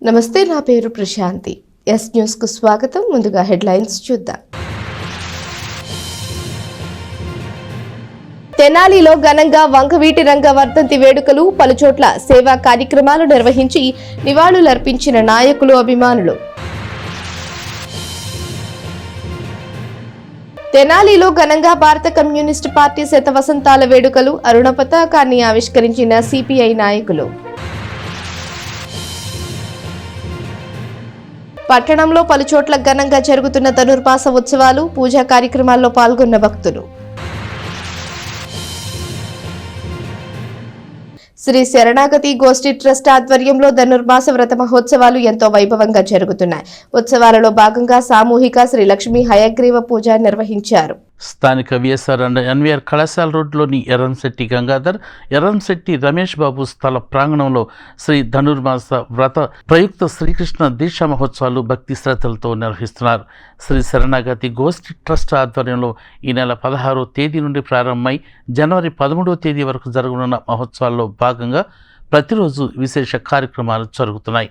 నమస్తే, నా పేరు ప్రశాంతి. ఎస్ న్యూస్ కు స్వాగతం. ముందుగా హెడ్లైన్స్ చూద్దాం. తెనాలిలో ఘనంగా వంగవీటి రంగ వర్ధంతి వేడుకలు, పలుచోట్ల సేవా కార్యక్రమాలు నిర్వహించి నివాళులర్పించిన నాయకులు, అభిమానులు. తెనాలిలో ఘనంగా భారత కమ్యూనిస్టు పార్టీ శతవసంతాల వేడుకలు, అరుణ పతాకాన్ని ఆవిష్కరించిన సిపిఐ నాయకులు. పట్టణంలో పలుచోట్ల ఘనంగా జరుగుతున్న ధనుర్మాస ఉత్సవాలు, పూజా కార్యక్రమాల్లో పాల్గొన్న భక్తులు. శ్రీ శరణాగతి గోష్ఠి ట్రస్ట్ ఆధ్వర్యంలో ధనుర్మాస వ్రత మహోత్సవాలు ఎంతో వైభవంగా జరుగుతున్నాయి. ఉత్సవాలలో భాగంగా సామూహిక శ్రీ లక్ష్మీ హయగ్రీవ పూజ నిర్వహించారు. స్థానిక విఎస్ఆర్ అండ్ ఎన్వీఆర్ కళాశాల రోడ్లోని ఎర్రంశెట్టి గంగాధర్, ఎర్రంశెట్టి రమేష్ బాబు స్థల ప్రాంగణంలో శ్రీ ధనుర్మాస వ్రత ప్రయుక్త శ్రీకృష్ణ దీక్షా మహోత్సవాలు భక్తి శ్రద్ధలతో నిర్వహిస్తున్నారు. శ్రీ శరణాగతి గోష్ఠి ట్రస్ట్ ఆధ్వర్యంలో ఈ నెల 16వ తేదీ నుండి ప్రారంభమై జనవరి 13వ తేదీ వరకు జరగనున్న మహోత్సవాల్లో భాగంగా ప్రతిరోజు విశేష కార్యక్రమాలు జరుగుతున్నాయి.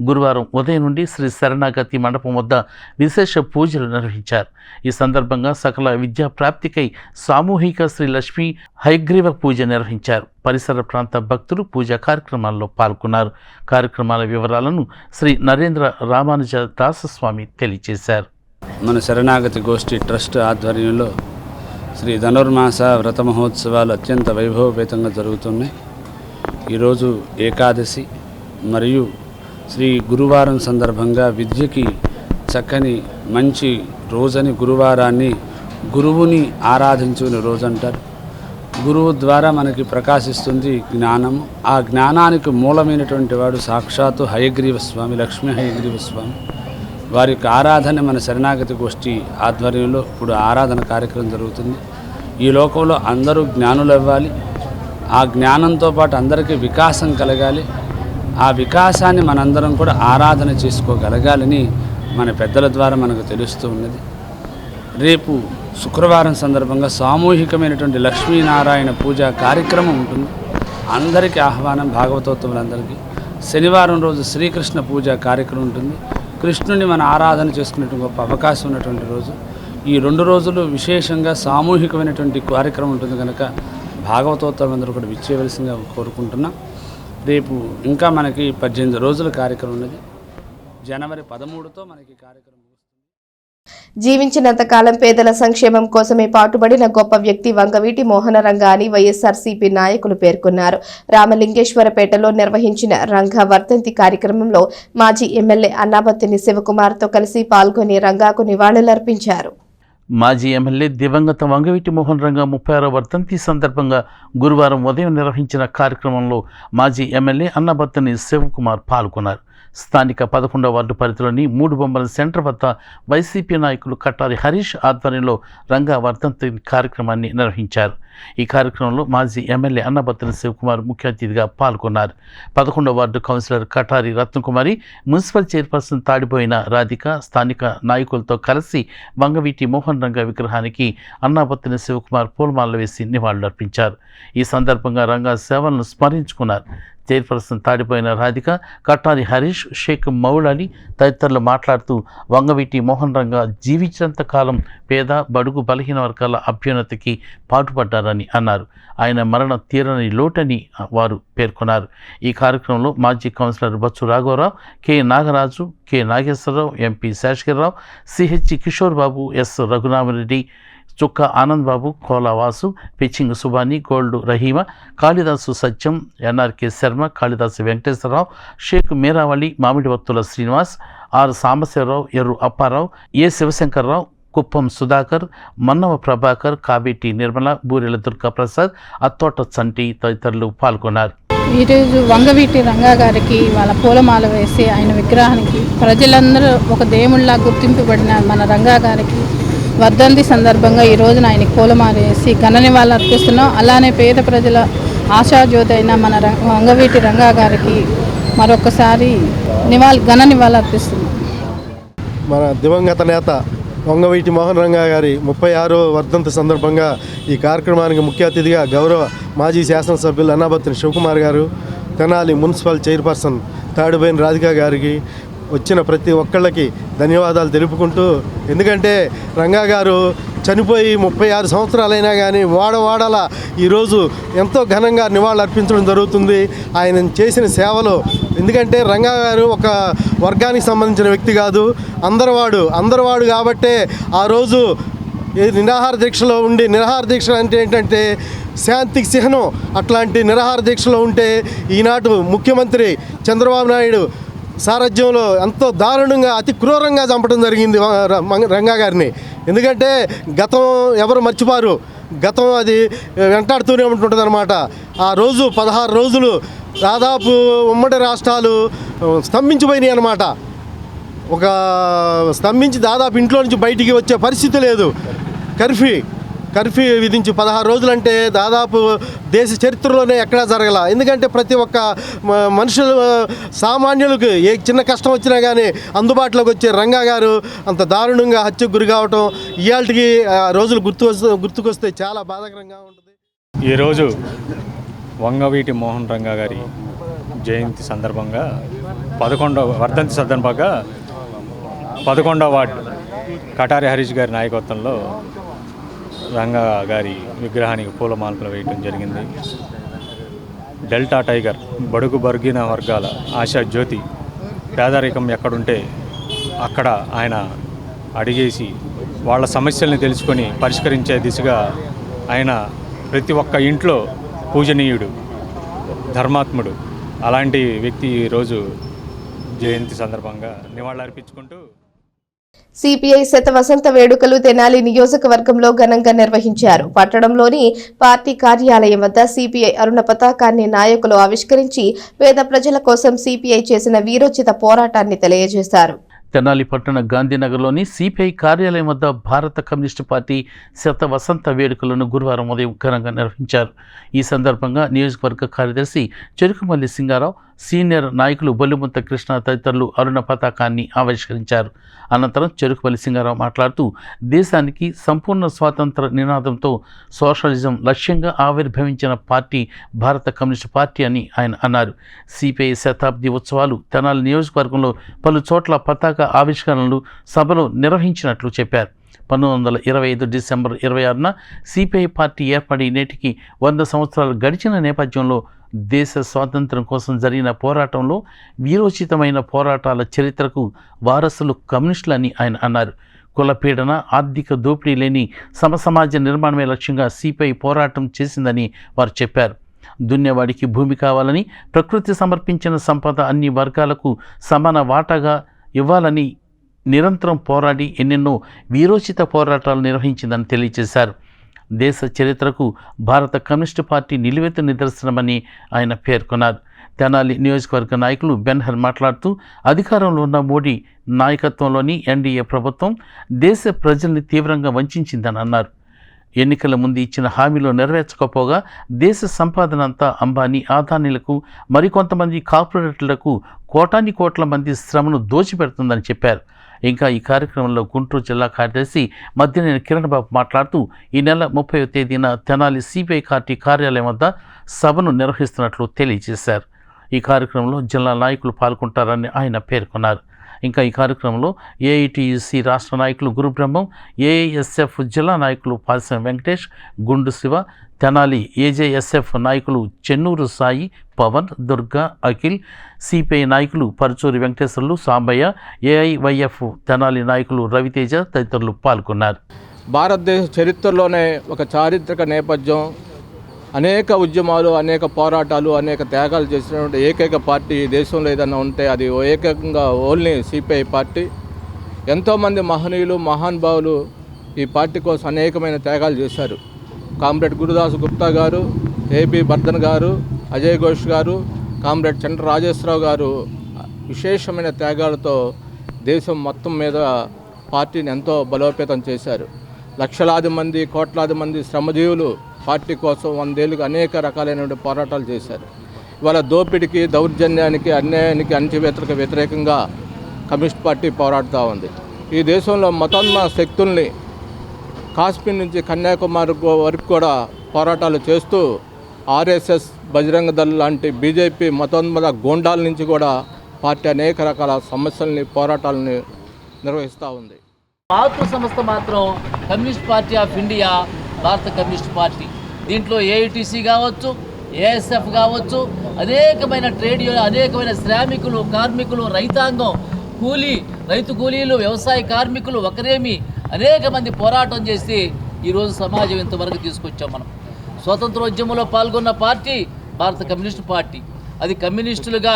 గురువారం ఉదయం నుండి శ్రీ శరణాగతి మండపం వద్ద విశేష పూజలు నిర్వహించారు. ఈ సందర్భంగా సకల విద్యా ప్రాప్తికై సామూహిక శ్రీ లక్ష్మీ హయగ్రీవ పూజ నిర్వహించారు. పరిసర ప్రాంత భక్తులు పూజా కార్యక్రమాల్లో పాల్గొన్నారు. కార్యక్రమాల వివరాలను శ్రీ నరేంద్ర రామానుజ దాసస్వామి తెలియజేశారు. మన శరణాగతి గోష్ఠి ట్రస్ట్ ఆధ్వర్యంలో శ్రీ ధనుర్మాస వ్రత మహోత్సవాలు అత్యంత వైభవపేతంగా జరుగుతున్నాయి. ఈరోజు ఏకాదశి మరియు శ్రీ గురువారం సందర్భంగా విద్యకి చక్కని మంచి రోజని, గురువారాన్ని గురువుని ఆరాధించుకునే రోజు అంటారు. గురువు ద్వారా మనకి ప్రకాశిస్తుంది జ్ఞానము. ఆ జ్ఞానానికి మూలమైనటువంటి వాడు సాక్షాత్తు హయగ్రీవ స్వామి, లక్ష్మీ హయగ్రీవ స్వామి. వారి యొక్క ఆరాధన మన శరణాగతి గోష్ఠి ఆధ్వర్యంలో ఇప్పుడు ఆరాధన కార్యక్రమం జరుగుతుంది. ఈ లోకంలో అందరూ జ్ఞానులు అవ్వాలి. ఆ జ్ఞానంతో పాటు అందరికీ వికాసం కలగాలి. ఆ వికాసాన్ని మనందరం కూడా ఆరాధన చేసుకోగలగాలని మన పెద్దల ద్వారా మనకు తెలుస్తూ ఉన్నది. రేపు శుక్రవారం సందర్భంగా సామూహికమైనటువంటి లక్ష్మీనారాయణ పూజా కార్యక్రమం ఉంటుంది. అందరికీ ఆహ్వానం, భాగవతోత్తములందరికీ. శనివారం రోజు శ్రీకృష్ణ పూజా కార్యక్రమం ఉంటుంది. కృష్ణుని మన ఆరాధన చేసుకునేటువంటి గొప్ప అవకాశం ఉన్నటువంటి రోజు. ఈ 2 రోజులు విశేషంగా సామూహికమైనటువంటి కార్యక్రమం ఉంటుంది కనుక భాగవతోత్తములందరూ కూడా విచ్చేయవలసిందిగా కోరుకుంటున్నాం. రేపు ఇంకా మనకి 18 రోజుల కార్యక్రమం ఉన్నది. జనవరి 13తో మనకి కార్యక్రమం. జీవించినంత కాలం పేదల సంక్షేమం కోసమే పాటుపడిన గొప్ప వ్యక్తి వంగవీటి మోహన రంగా అని వైఎస్ఆర్సీపీ నాయకులు పేర్కొన్నారు. రామలింగేశ్వరపేటలో నిర్వహించిన రంగా వర్ధంతి కార్యక్రమంలో మాజీ ఎమ్మెల్యే అన్నాబత్తిని శివకుమార్తో కలిసి పాల్గొని రంగాకు నివాళులర్పించారు. మాజీ ఎమ్మెల్యే దివంగత వంగవీటి మోహన్ రంగా 36వ వర్ధంతి సందర్భంగా గురువారం ఉదయం నిర్వహించిన కార్యక్రమంలో మాజీ ఎమ్మెల్యే అన్నబత్తిని శివకుమార్ పాల్గొన్నారు. స్థానిక 11వ వార్డు పరిధిలోని 3 బొమ్మల సెంటర్ వద్ద వైసీపీ నాయకులు కట్టారి హరీష్ ఆధ్వర్యంలో రంగా వర్ధంతి కార్యక్రమాన్ని నిర్వహించారు. ఈ కార్యక్రమంలో మాజీ ఎమ్మెల్యే అన్నబత్తిని శివకుమార్ ముఖ్య అతిథిగా పాల్గొన్నారు. 11వ ward councillor Katari Ratnakumari, municipal chairperson Tadipoyina Radhika స్థానిక నాయకులతో కలిసి వంగవీటి మోహన్ రంగా విగ్రహానికి అన్నబత్తిని శివకుమార్ పూలమాలలు వేసి నివాళులర్పించారు. ఈ సందర్భంగా రంగా సేవలను స్మరించుకున్నారు. చైర్పర్సన్ తాడిపోయిన రాధిక, కట్టారి హరీష్, షేక్ మౌలాలి తదితరులు మాట్లాడుతూ వంగవీటి మోహన్ రంగా జీవించినంత కాలం పేద, బడుగు, బలహీన వర్గాల అభ్యున్నతికి పాటుపడ్డారని అన్నారు. ఆయన మరణ తీరని లోటని వారు పేర్కొన్నారు. ఈ కార్యక్రమంలో మాజీ కౌన్సిలర్ బొత్సు రాఘవరావు, K Nagaraju, K Nageswararao, MP Seshagirirao, CH Kishore Babu, S Raghunamareddy, Chukka Anand Babu, Kolavasu, పిచ్చింగ్ సుబాని, గోల్డ్ Rahima, Kalidasu Satyam, NRK Sharma, Kalidasu Venkateswararao, Sheikh Meeravali, Mamidi Vattula Srinivas, R Sambasivarao, Erru Apparao, A Sivasankarrao, Kuppam Sudhakar, Mannava Prabhakar, Kabeti Nirmala, Burela Durgaprasad, Attota Chanti తదితరులు పాల్గొన్నారు. ఈరోజు వంగవీటి రంగా గారికి వాళ్ళ పూలమాల వేసి ఆయన విగ్రహానికి ప్రజలందరూ ఒక దేవుళ్ళ గుర్తింపబడిన మన రంగా గారికి వర్ధంతి సందర్భంగా ఈ రోజున ఆయనకి పూలమాల వేసి ఘన నివాళులు అర్పిస్తున్నాం. అలానే పేద ప్రజల ఆశాజ్యోతి అయిన మన వంగవీటి రంగా గారికి మరొకసారి ఘన నివాళులు అర్పిస్తున్నాం. మన దివంగత నేత వంగవీటి మోహన్ రంగా గారి 36వ వర్ధంతి సందర్భంగా ఈ కార్యక్రమానికి ముఖ్య అతిథిగా గౌరవ మాజీ శాసనసభ్యులు అన్నాబత్తిని శివకుమార్ గారు, తెనాలి మున్సిపల్ చైర్పర్సన్ తాడుబోయిన రాధిక గారికి, వచ్చిన ప్రతి ఒక్కళ్ళకి ధన్యవాదాలు తెలుపుకుంటూ, ఎందుకంటే రంగా గారు చనిపోయి 36 సంవత్సరాలైనా కానీ వాడవాడలా ఈరోజు ఎంతో ఘనంగా నివాళులు అర్పించడం జరుగుతుంది. ఆయన చేసిన సేవలు, ఎందుకంటే రంగా గారు ఒక వర్గానికి సంబంధించిన వ్యక్తి కాదు, అందరివాడు కాబట్టే ఆ రోజు నిరాహార దీక్షలో ఉండి, నిరాహార దీక్ష అంటే ఏంటంటే శాంతికి చిహ్నం, అట్లాంటి నిరాహార దీక్షలో ఉంటే ఈనాటి ముఖ్యమంత్రి చంద్రబాబు నాయుడు సారథ్యంలో ఎంతో దారుణంగా, అతి క్రూరంగా చంపడం జరిగింది రంగా గారిని. ఎందుకంటే గతం ఎవరు మర్చిపోరు, గతం అది వెంటాడుతూనే ఉంటుంది అనమాట. ఆ రోజు 16 రోజులు దాదాపు ఉమ్మడి రాష్ట్రాలు స్తంభించిపోయినాయి అన్నమాట. స్తంభించి దాదాపు ఇంట్లో నుంచి బయటికి వచ్చే పరిస్థితి లేదు. కర్ఫ్యూ విధించి 16 రోజులంటే దాదాపు దేశ చరిత్రలోనే ఎక్కడా జరగల. ఎందుకంటే ప్రతి ఒక్క మనుషులు, సామాన్యులకు ఏ చిన్న కష్టం వచ్చినా కానీ అందుబాటులోకి వచ్చే రంగా గారు అంత దారుణంగా హత్యకు గురి కావటం ఇవాళకి రోజులు గుర్తుకొస్తే చాలా బాధాకరంగా ఉంటుంది. ఈరోజు వంగవీటి మోహన్ రంగా గారి జయంతి సందర్భంగా 11వ వర్ధంతి సందర్భంగా 11వ వార్డు కటారి హరీష్ గారి నాయకత్వంలో రంగా గారి విగ్రహానికి పూలమాలలు వేయడం జరిగింది. డెల్టా టైగర్, బడుగు బర్గిన వర్గాల ఆశా జ్యోతి, పేదరికం ఎక్కడుంటే అక్కడ ఆయన అడిగేసి వాళ్ళ సమస్యల్ని తెలుసుకొని పరిష్కరించే దిశగా ఆయన ప్రతి ఒక్క ఇంట్లో పూజనీయుడు, ధర్మాత్ముడు. అలాంటి వ్యక్తి ఈరోజు జయంతి సందర్భంగా నివాళులర్పించుకుంటూ సిపిఐ శత వసంత వేడుకలు తెనాలి నియోజకవర్గంలో ఘనంగా నిర్వహించారు. పట్టణంలోని పార్టీ కార్యాలయం వద్ద సిపిఐ అరుణ పతాకాన్ని నాయకులు ఆవిష్కరించి పేద ప్రజల కోసం సిపిఐ చేసిన వీరోచిత పోరాటాన్ని తెలియజేశారు. తెనాలి పట్టణ గాంధీనగర్లోని సిపిఐ కార్యాలయం వద్ద భారత కమ్యూనిస్టు పార్టీ శత వసంత వేడుకలను గురువారం ఉదయం ఘనంగా నిర్వహించారు. ఈ సందర్భంగా నియోజకవర్గ కార్యదర్శి చెరుకుమల్లి సింగారావు, సీనియర్ నాయకులు బొల్లిముంత కృష్ణ తదితరులు అరుణ పతాకాన్ని ఆవిష్కరించారు. అనంతరం చెరుకుమల్లి సింగారావు మాట్లాడుతూ, దేశానికి సంపూర్ణ స్వాతంత్ర నినాదంతో సోషలిజం లక్ష్యంగా ఆవిర్భవించిన పార్టీ భారత కమ్యూనిస్టు పార్టీ అని ఆయన అన్నారు. సిపిఐ శతాబ్ది ఉత్సవాలు తెనాలి నియోజకవర్గంలో పలు చోట్ల పతాక ఆవిష్కరణలు, సభలు నిర్వహించినట్లు చెప్పారు. 1925 డిసెంబర్ 26న సిపిఐ పార్టీ ఏర్పడి నేటికి 100 సంవత్సరాలు గడిచిన నేపథ్యంలో దేశ స్వాతంత్ర్యం కోసం జరిగిన పోరాటంలో వీరోచితమైన పోరాటాల చరిత్రకు వారసులు కమ్యూనిస్టులని ఆయన అన్నారు. కులపీడన, ఆర్థిక దోపిడీ లేని సమసమాజ నిర్మాణమే లక్ష్యంగా సిపిఐ పోరాటం చేసిందని వారు చెప్పారు. దున్నేవాడికి భూమి కావాలని, ప్రకృతి సమర్పించిన సంపద అన్ని వర్గాలకు సమాన వాటాగా ఇవ్వాలని నిరంతరం పోరాడి ఎన్నెన్నో వీరోచిత పోరాటాలు నిర్వహించిందని తెలియజేశారు. దేశ చరిత్రకు భారత కమ్యూనిస్టు పార్టీ నిలువెత్తు నిదర్శనమని ఆయన పేర్కొన్నారు. తెనాలి నియోజకవర్గ నాయకులు బెన్హర్ మాట్లాడుతూ, అధికారంలో ఉన్న మోడీ నాయకత్వంలోని ఎన్డీఏ ప్రభుత్వం దేశ ప్రజల్ని తీవ్రంగా వంచిందని అన్నారు. ఎన్నికల ముందు ఇచ్చిన హామీలు నెరవేర్చకపోగా దేశ సంపాదన అంతా అంబానీ, అదానీలకు, మరికొంతమంది కార్పొరేట్లకు కోట్ల మంది శ్రమను దోచిపెడుతుందని చెప్పారు. ఇంకా ఈ కార్యక్రమంలో గుంటూరు జిల్లా కార్యదర్శి మద్దినేని కిరణ్ బాబు మాట్లాడుతూ, ఈ నెల 30వ తేదీన తెనాలి సిపిఐ పార్టీ కార్యాలయం వద్ద సభను నిర్వహిస్తున్నట్లు తెలియజేశారు. ఈ కార్యక్రమంలో జిల్లా నాయకులు పాల్గొంటారని ఆయన పేర్కొన్నారు. ఇంకా ఈ కార్యక్రమంలో ఏఐటియుసి రాష్ట్ర నాయకులు గురుబ్రహ్మం, ఏఐఎస్ఎఫ్ జిల్లా నాయకులు పాల్సం వెంకటేష్, గుండు శివ, తెనాలి ఏజేఎస్ఎఫ్ నాయకులు చెన్నూరు సాయి, పవన్, దుర్గా, అఖిల్, సిపిఐ నాయకులు పరుచూరి వెంకటేశ్వర్లు, సాంబయ్య, ఏఐవైఎఫ్ తెనాలి నాయకులు రవితేజ తదితరులు పాల్గొన్నారు. భారతదేశ చరిత్రలోనే ఒక చారిత్రక నేపథ్యం, అనేక ఉద్యమాలు, అనేక పోరాటాలు, అనేక త్యాగాలు చేసినటువంటి ఏకైక పార్టీ దేశంలో ఏదైనా ఉంటే అది ఏకైకంగా ఓన్లీ సిపిఐ పార్టీ. ఎంతోమంది మహనీయులు, మహానుభావులు ఈ పార్టీ కోసం అనేకమైన త్యాగాలు చేశారు. కామ్రేడ్ గురుదాస్ గుప్తా గారు, ఏపీ బర్ధన్ గారు, అజయ్ ఘోష్ గారు, కామ్రేడ్ చంద్ర రాజేశ్వరరావు గారు విశేషమైన త్యాగాలతో దేశం మొత్తం మీద పార్టీని ఎంతో బలోపేతం చేశారు. లక్షలాది మంది, కోట్లాది మంది శ్రమజీవులు పార్టీ కోసం 100 ఏళ్ళుగా అనేక రకాలైన పోరాటాలు చేశారు. ఇవాళ దోపిడికి, దౌర్జన్యానికి, అన్యాయానికి, అణచివేతలకు వ్యతిరేకంగా కమ్యూనిస్ట్ పార్టీ పోరాడుతూ ఉంది. ఈ దేశంలో మతోన్మాద శక్తుల్ని కాశ్మీర్ నుంచి కన్యాకుమారి వరకు కూడా పోరాటాలు చేస్తూ ఆర్ఎస్ఎస్, బజరంగ దళ్ లాంటి బీజేపీ మతోన్మాద గూండాల నుంచి కూడా పార్టీ అనేక రకాల సమస్యల్ని పోరాటాలని నిర్వహిస్తూ ఉంది. మాతృ సంస్థ మాత్రం కమ్యూనిస్ట్ పార్టీ ఆఫ్ ఇండియా, భారత కమ్యూనిస్ట్ పార్టీ. దీంట్లో ఏఐటీసీ కావచ్చు, ఏఎస్ఎఫ్ కావచ్చు, అనేకమైన ట్రేడ్ యూనియన్, అనేకమైన శ్రామికులు, కార్మికులు, రైతాంగం, రైతు కూలీలు, వ్యవసాయ కార్మికులు, ఒకరేమి అనేక మంది పోరాటం చేసి ఈరోజు సమాజం ఇంతవరకు తీసుకొచ్చాం. మనం స్వాతంత్రోద్యమంలో పాల్గొన్న పార్టీ భారత కమ్యూనిస్ట్ పార్టీ. అది కమ్యూనిస్టులుగా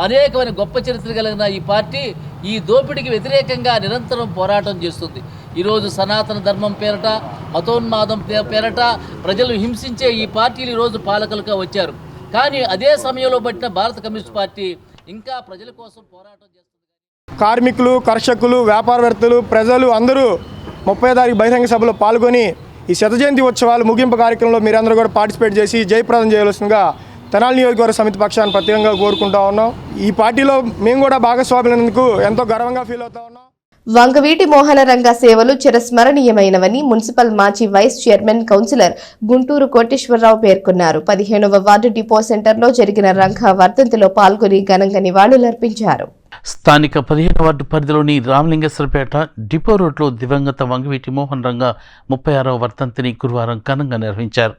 అనేకమైన గొప్ప చరిత్ర కలిగిన ఈ పార్టీ ఈ దోపిడీకి వ్యతిరేకంగా నిరంతరం పోరాటం చేస్తుంది. ఈరోజు సనాతన ధర్మం పేరట, మతోన్మాదం పేరట ప్రజలు హింసించే ఈ పార్టీలు ఈరోజు పాలకులుగా వచ్చారు. కానీ అదే సమయంలో పట్టిన భారత కమ్యూనిస్ట్ పార్టీ ఇంకా ప్రజల కోసం పోరాటం చేస్తుంది. కార్మికులు, కర్షకులు, వ్యాపారవేత్తలు, ప్రజలు అందరూ 30వ తారీఖు బహిరంగ సభలో పాల్గొని ఈ శత జయంతి ఉత్సవాలు ముగింపు కార్యక్రమంలో మీరందరూ కూడా పార్టిసిపేట్ చేసి జయప్రదం చేయవలసిందిగా తెనాలి నియోజకవర్గ సమితి పక్షాన్ని ప్రత్యేకంగా కోరుకుంటా ఉన్నాం. ఈ పార్టీలో మేము కూడా భాగస్వాములందుకు ఎంతో గర్వంగా ఫీల్ అవుతా ఉన్నాం. వంగవీటి మోహనరంగ సేవలు చిరస్మరణీయమైనవని మున్సిపల్ మాజీ vice chairman councillor Gunturu Koteswararao పేర్కొన్నారు. 15వ వార్డు డిపో సెంటర్లో జరిగిన రంగ వర్ధంతిలో పాల్గొని ఘనంగా నివాళులర్పించారు. స్థానిక 15వ వార్డు పరిధిలోని రామలింగేశ్వరపేట డిపో రోడ్లో దివంగత వంగవీటి మోహన్ రంగ 36వ వర్ధంతిని గురువారం ఘనంగా నిర్వహించారు.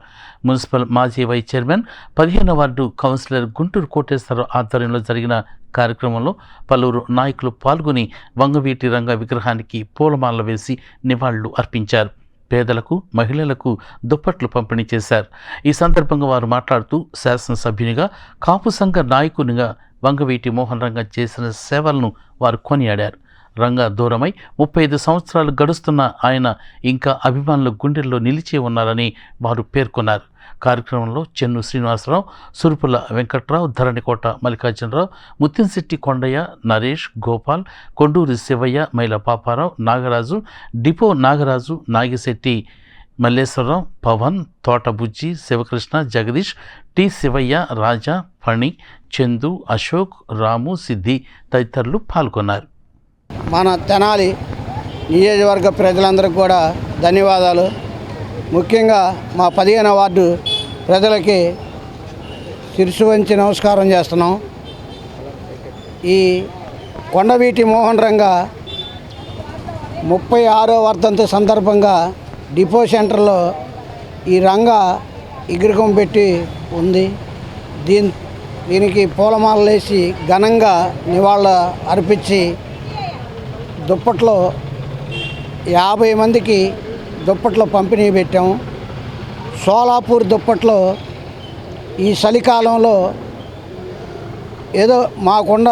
మున్సిపల్ మాజీ వైస్ చైర్మన్ 15వ వార్డు కౌన్సిలర్ గుంటూరు కోటేశ్వరరావు ఆధ్వర్యంలో జరిగిన కార్యక్రమంలో పలువురు నాయకులు పాల్గొని వంగవీటి రంగ విగ్రహానికి పూలమాల వేసి నివాళులు అర్పించారు. పేదలకు, మహిళలకు దుప్పట్లు పంపిణీ చేశారు. ఈ సందర్భంగా వారు మాట్లాడుతూ శాసనసభ్యునిగా, కాపు సంఘ నాయకునిగా వంగవీటి మోహన్ రంగ చేసిన సేవలను వారు కొనియాడారు. రంగ దూరమై 35 సంవత్సరాలు గడుస్తున్న ఆయన ఇంకా అభిమానుల గుండెల్లో నిలిచి ఉన్నారని వారు పేర్కొన్నారు. కార్యక్రమంలో చెన్ను శ్రీనివాసరావు, సురుపుల వెంకట్రావు, ధరణికోట మల్లికార్జునరావు, ముత్తింశెట్టి కొండయ్య, నరేష్, గోపాల్, కొండూరి శివయ్య, మైల పాపారావు, నాగరాజు, డిపో నాగరాజు, నాగిశెట్టి మల్లేశ్వరరావు, పవన్, తోటబుజ్జి, శివకృష్ణ, జగదీష్, టి శివయ్య, రాజా, ఫణి, చందు, అశోక్, రాము, సిద్ధి తదితరులు పాల్గొన్నారు. మన తెనాలి నియోజకవర్గ ప్రజలందరికీ కూడా ధన్యవాదాలు. ముఖ్యంగా మా 15వ వార్డు ప్రజలకి శిరసు వంచి నమస్కారం చేస్తున్నాం. ఈ కొండవీటి మోహన్ రంగ 36వ వర్ధంతి సందర్భంగా డిపో సెంటర్లో ఈ రంగ విగ్రహం పెట్టి ఉంది. దీనికి పూలమాలలు వేసి ఘనంగా నివాళులు అర్పించి దుప్పట్లో 50 మందికి దుప్పట్లో పంపిణీ పెట్టాము. సోలాపూర్ దుప్పట్లో ఈ చలికాలంలో ఏదో మాకున్న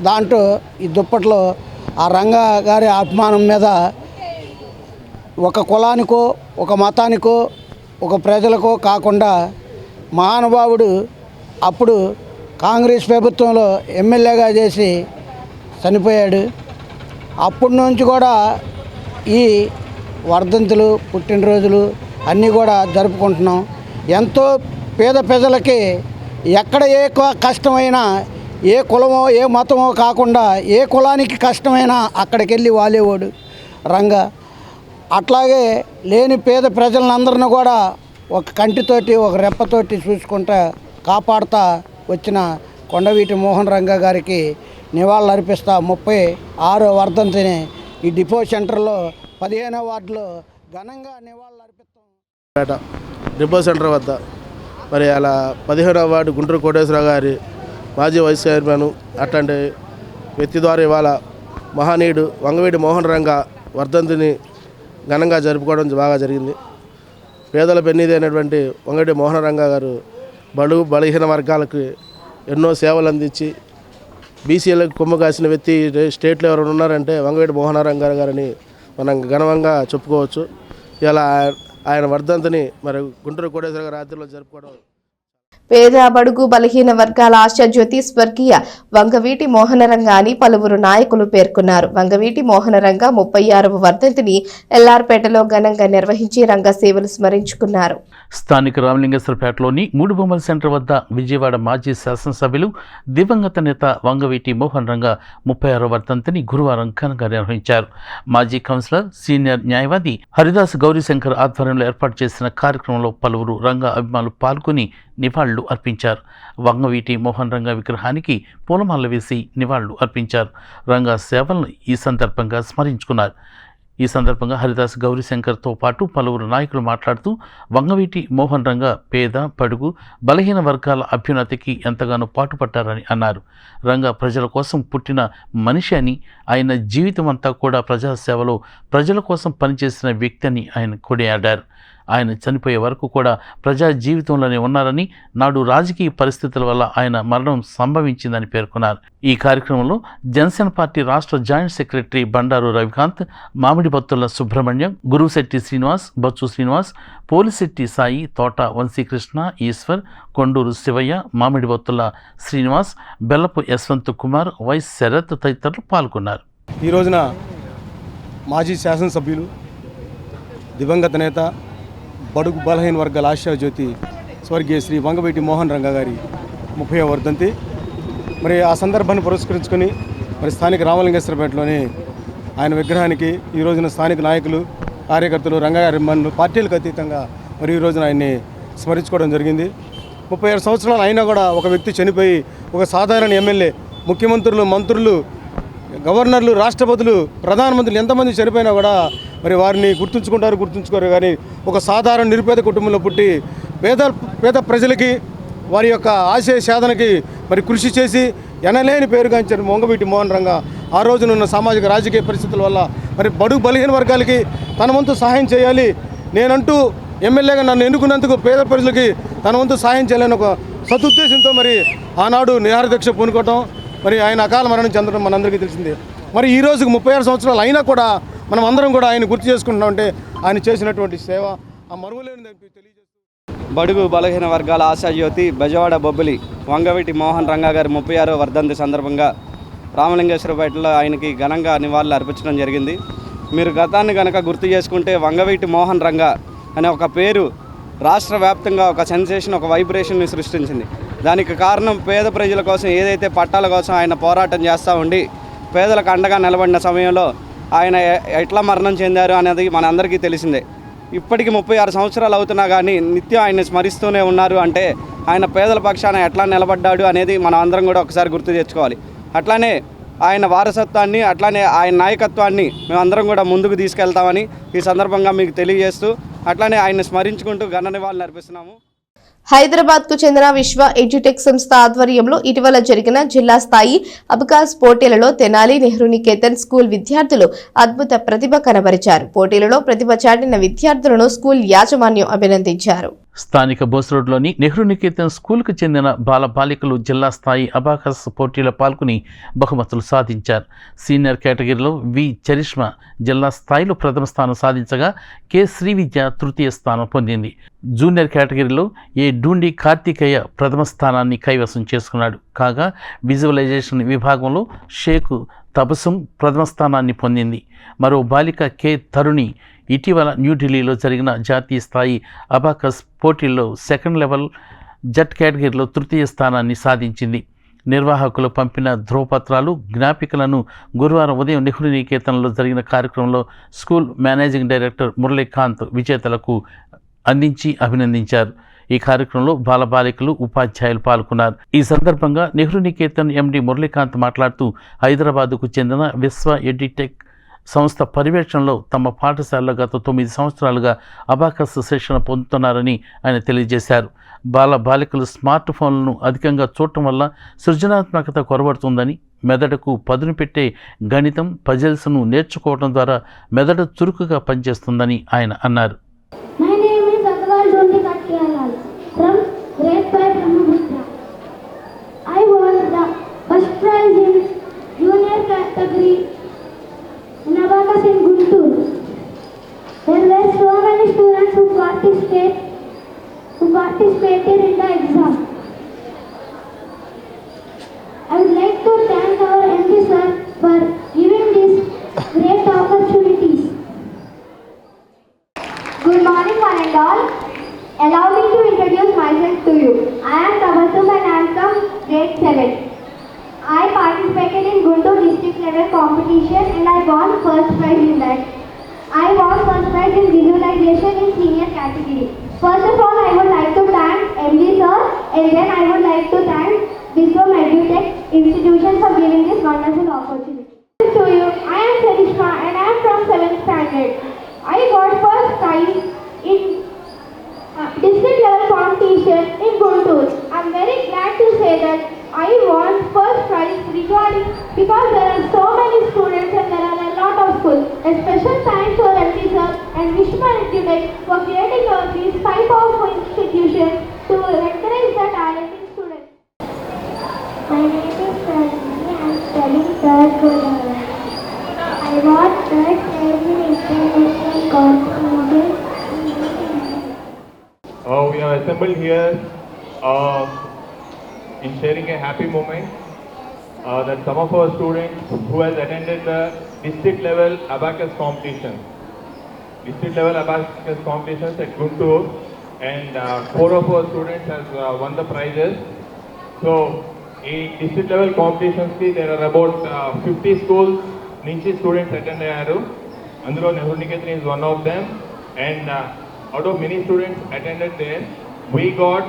దాంట్లో ఈ దుప్పట్లో ఆ రంగ గారి అభిమానం మీద ఒక కులానికో, ఒక మతానికో, ఒక ప్రజలకో కాకుండా మహానుభావుడు అప్పుడు కాంగ్రెస్ ప్రభుత్వంలో ఎమ్మెల్యేగా చేసి చనిపోయాడు. అప్పటి నుంచి కూడా ఈ వర్ధంతులు, పుట్టినరోజులు అన్నీ కూడా జరుపుకుంటున్నాం. ఎంతో పేద ప్రజలకి ఎక్కడ ఏ కష్టమైనా, ఏ కులమో ఏ మతమో కాకుండా ఏ కులానికి కష్టమైనా అక్కడికి వెళ్ళి వాలేవాడు రంగ. అట్లాగే లేని పేద ప్రజలందరినీ కూడా ఒక కంటితోటి, ఒక రెప్పతోటి చూసుకుంటా కాపాడుతూ వచ్చిన కొండవీటి మోహన్ రంగ గారికి నివాళులు అర్పిస్తా 36వ వర్ధంతిని ఈ డిపో సెంటర్లో 15వ వార్డులో ఘనంగా నివాళులు అర్పిస్తాం. డిపో సెంటర్ వద్ద మరి అలా 15వ వార్డు గుంటూరు కోటేశ్వరరావు గారి మాజీ వైస్ చైర్మన్ అట్లాంటి వ్యక్తి ద్వారా ఇవాళ మహనీయుడు వంగవీటి మోహన్ రంగ వర్ధంతిని ఘనంగా జరుపుకోవడం బాగా జరిగింది. పేదల పెన్నిది అయినటువంటి వంగవీటి మోహన్ రంగ గారు బలహీన వర్గాలకు ఎన్నో సేవలు అందించి బీసీలకు కొమ్ము కాసిన వ్యక్తి స్టేట్లో ఎవరైనా ఉన్నారంటే వంగవీటి మోహన్ రంగ గారిని మనం ఘనంగా చెప్పుకోవచ్చు. ఇలా ఆయన వర్ధంతిని మరి గుంటూరు కోటేశ్వర గారి రాత్రిలో జరుపుకోవడం. పేద, బడుగు, బలహీన వర్గాల ఆశాజ్యోతి స్వర్గీయ వంగవీటి మోహనరంగ అని పలువురు నాయకులు పేర్కొన్నారు. వంగవీటి మోహనరంగ 36వ వర్ధంతిని ఎల్లార్పేటలో ఘనంగా నిర్వహించి రంగ సేవలు స్మరించుకున్నారు. స్థానిక రామలింగేశ్వరపేటలోని మూడు బొమ్మల సెంటర్ వద్ద విజయవాడ మాజీ శాసనసభ్యులు దివంగత నేత వంగవీటి మోహన్ రంగా 36వ వర్ధంతిని గురువారం ఘనంగా నిర్వహించారు. మాజీ కౌన్సిలర్, సీనియర్ న్యాయవాది హరిదాస్ గౌరీశంకర్ ఆధ్వర్యంలో ఏర్పాటు చేసిన కార్యక్రమంలో పలువురు రంగా అభిమానులు పాల్గొని నివాళులు అర్పించారు. వంగవీటి మోహన్ రంగా విగ్రహానికి పూలమాలలు వేసి నివాళులు అర్పించారు. రంగా సేవలను ఈ సందర్భంగా స్మరించుకున్నారు. ఈ సందర్భంగా హరిదాస్ గౌరీశంకర్తో పాటు పలువురు నాయకులు మాట్లాడుతూ వంగవీటి మోహన్ రంగా పేద, పడుగు, బలహీన వర్గాల అభ్యున్నతికి ఎంతగానో పాటుపడ్డారని అన్నారు. రంగా ప్రజల కోసం పుట్టిన మనిషి అని, ఆయన జీవితం అంతా కూడా ప్రజాసేవలో ప్రజల కోసం పనిచేసిన వ్యక్తి అని ఆయన కొనియాడారు. ఆయన చనిపోయే వరకు కూడా ప్రజా జీవితంలోనే ఉన్నారని, నాడు రాజకీయ పరిస్థితుల వల్ల ఆయన మరణం సంభవించిందని పేర్కొన్నారు. ఈ కార్యక్రమంలో జనసేన పార్టీ రాష్ట్ర జాయింట్ సెక్రటరీ బండారు రవికాంత్, మామిడిబత్తుల సుబ్రహ్మణ్యం, గురుశెట్టి శ్రీనివాస్, బొత్సు శ్రీనివాస్, పోలిశెట్టి సాయి, తోట వంశీకృష్ణ, ఈశ్వర్, కొండూరు శివయ్య, మామిడిబత్తుల శ్రీనివాస్, బెల్లపు యశ్వంత్ కుమార్, వైస్ శరత్ తదితరులు పాల్గొన్నారు. ఈ రోజున మాజీ శాసనసభ్యులు, దివంగత నేత, బడుగు బలహీన వర్గాల ఆశాజ్యోతి స్వర్గీయ శ్రీ వంగవీటి మోహన్ రంగా గారి 30వ వర్ధంతి. మరి ఆ సందర్భాన్ని పురస్కరించుకొని మరి స్థానిక రామలింగేశ్వరపేటలోని ఆయన విగ్రహానికి ఈ రోజున స్థానిక నాయకులు, కార్యకర్తలు, రంగా గారి అభిమానులు పార్టీలకు అతీతంగా మరి ఈ రోజున ఆయన్ని స్మరించుకోవడం జరిగింది. 37 సంవత్సరాలు అయినా కూడా ఒక వ్యక్తి చనిపోయి ఒక సాధారణ ఎమ్మెల్యే, ముఖ్యమంత్రులు, మంత్రులు, గవర్నర్లు, రాష్ట్రపతులు, ప్రధానమంత్రులు ఎంతమంది చనిపోయినా కూడా మరి వారిని గుర్తుంచుకోరు. కానీ ఒక సాధారణ నిరుపేద కుటుంబంలో పుట్టి పేద ప్రజలకి వారి యొక్క ఆశయ సాధనకి మరి కృషి చేసి ఎనలేని పేరుగాంచారు వంగవీటి మోహన్ రంగా. ఆ రోజునున్న సామాజిక రాజకీయ పరిస్థితుల వల్ల మరి బడుగు బలహీన వర్గాలకి తన వంతు సహాయం చేయాలి, నేనంటూ ఎమ్మెల్యేగా నన్ను ఎన్నుకున్నందుకు పేద ప్రజలకి తన వంతు సహాయం చేయాలని ఒక సదుద్దేశంతో మరి ఆనాడు నిరాహార దీక్ష పూనుకోవటం, మరి ఆయన అకాల మరణం చెందడం మనందరికీ తెలిసిందే. మరి ఈ రోజుకు 36 సంవత్సరాలు అయినా కూడా మనం అందరం కూడా ఆయన గుర్తు చేసుకుంటున్నామంటే ఆయన చేసినటువంటి సేవ ఆ మరువలేనిదని తెలియజేస్తూ, బడుగు బలహీన వర్గాల ఆశాజ్యోతి బెజవాడ బొబ్బిలి వంగవీటి మోహన్ రంగా గారి 36వ వర్ధంతి సందర్భంగా రామలింగేశ్వరపేటలో ఆయనకి ఘనంగా నివాళులు అర్పించడం జరిగింది. మీరు గతాన్ని కనుక గుర్తు చేసుకుంటే వంగవీటి మోహన్ రంగా అనే ఒక పేరు రాష్ట్ర వ్యాప్తంగా ఒక సెన్సేషన్, ఒక వైబ్రేషన్ని సృష్టించింది. దానికి కారణం పేద ప్రజల కోసం ఏదైతే పట్టాల కోసం ఆయన పోరాటం చేస్తూ ఉండి పేదలకు అండగా నిలబడిన సమయంలో ఆయన ఎట్లా మరణం చెందారు అనేది మనందరికీ తెలిసిందే. ఇప్పటికి 36 సంవత్సరాలు అవుతున్నా కానీ నిత్యం ఆయన్ని స్మరిస్తూనే ఉన్నారు అంటే ఆయన పేదల పక్షాన ఎట్లా నిలబడ్డాడు అనేది మనం అందరం కూడా ఒకసారి గుర్తు తెచ్చుకోవాలి. అట్లానే ఆయన వారసత్వాన్ని, అట్లానే ఆయన నాయకత్వాన్ని మేమందరం కూడా ముందుకు తీసుకెళ్తామని ఈ సందర్భంగా మీకు తెలియజేస్తూ అట్లానే ఆయన్ని స్మరించుకుంటూ ఘన నివాళులు అర్పిస్తున్నాము. హైదరాబాద్ కు చెందిన విశ్వ ఎడ్యుటెక్ సంస్థ ఆధ్వర్యంలో ఇటీవల జరిగిన జిల్లా స్థాయి అబకాస్ పోటీలలో తెనాలి నెహ్రూ నికేతన్ స్కూల్ విద్యార్థులు అద్భుత ప్రతిభ కనబరిచారు. పోటీలలో ప్రతిభ చాటిన విద్యార్థులను స్కూల్ యాజమాన్యం అభినందించారు. స్థానిక బోస్ రోడ్లోని నెహ్రూ నికేతన్ స్కూల్కు చెందిన బాలికలు జిల్లా స్థాయి అబాకస్ పోటీలో పాల్గొని బహుమతులు సాధించారు. సీనియర్ కేటగిరీలో వి చరిష్మా జిల్లా స్థాయిలో ప్రథమ స్థానం సాధించగా కె శ్రీవిద్య తృతీయ స్థానం పొందింది. జూనియర్ కేటగిరీలో ఏ డూండి కార్తికేయ ప్రథమ స్థానాన్ని కైవసం చేసుకున్నాడు. కాగా విజువలైజేషన్ విభాగంలో షేక్ తబసుం ప్రథమ స్థానాన్ని పొందింది. మరో బాలిక కె తరుణి ఇటీవల న్యూఢిల్లీలో జరిగిన జాతీయ స్థాయి అబాకస్ పోటీల్లో సెకండ్ లెవెల్ జట్ కేటగిరీలో తృతీయ స్థానాన్ని సాధించింది. నిర్వాహకులు పంపిన ధ్రువపత్రాలు, జ్ఞాపికలను గురువారం ఉదయం నెహ్రూ నికేతన్లో జరిగిన కార్యక్రమంలో స్కూల్ మేనేజింగ్ డైరెక్టర్ మురళీకాంత్ విజేతలకు అందించి అభినందించారు. ఈ కార్యక్రమంలో బాలికలు, ఉపాధ్యాయులు పాల్గొన్నారు. ఈ సందర్భంగా నెహ్రూ నికేతన్ ఎండి మురళీకాంత్ మాట్లాడుతూ హైదరాబాద్కు చెందిన విశ్వ ఎడ్యుటెక్ సంస్థ పర్యవేక్షణలో తమ పాఠశాలలో గత 9 సంవత్సరాలుగా అబాకస్ శిక్షణ పొందుతున్నారని ఆయన తెలియజేశారు. బాలికలు స్మార్ట్ ఫోన్లను అధికంగా చూడటం వల్ల సృజనాత్మకత కొరబడుతుందని, మెదడుకు పదును పెట్టే గణితం, పజిల్స్ను నేర్చుకోవడం ద్వారా మెదడు చురుకుగా పనిచేస్తుందని ఆయన అన్నారు. in Abacus in Guntur. There were so many students who participated in the exam. I would like to thank our MD sir for giving these great opportunities. Good morning one and all. Allow grade 7. I participated in Guntur district level competition and I won first prize in that. I won first prize in visualization in senior category. First of all, I would like to thank MD sir and then I would like to thank Viswam EduTech institution for giving this wonderful opportunity. To you, I am Sarishma and I am from 7th standard. I got first prize in district level competition in Guntur. I am very glad to say that I won first prize regarding because there are so many students and there are a lot of schools. A special thanks to MD sir and Viswam EduTech for creating these type of institutions to encourage the talented students. My name is Sarishma. I am studying third grade. I was third place in international competition. We are assembled here in sharing a happy moment that some of our students who has attended the district level abacus competitions at Guntur, and 4 of our students has won the prizes. So in district level competitions there are about 50 schools నుంచి students attend అయ్యారు. అందులో Nehru Niketan is one of them, and out of many students attended there, we got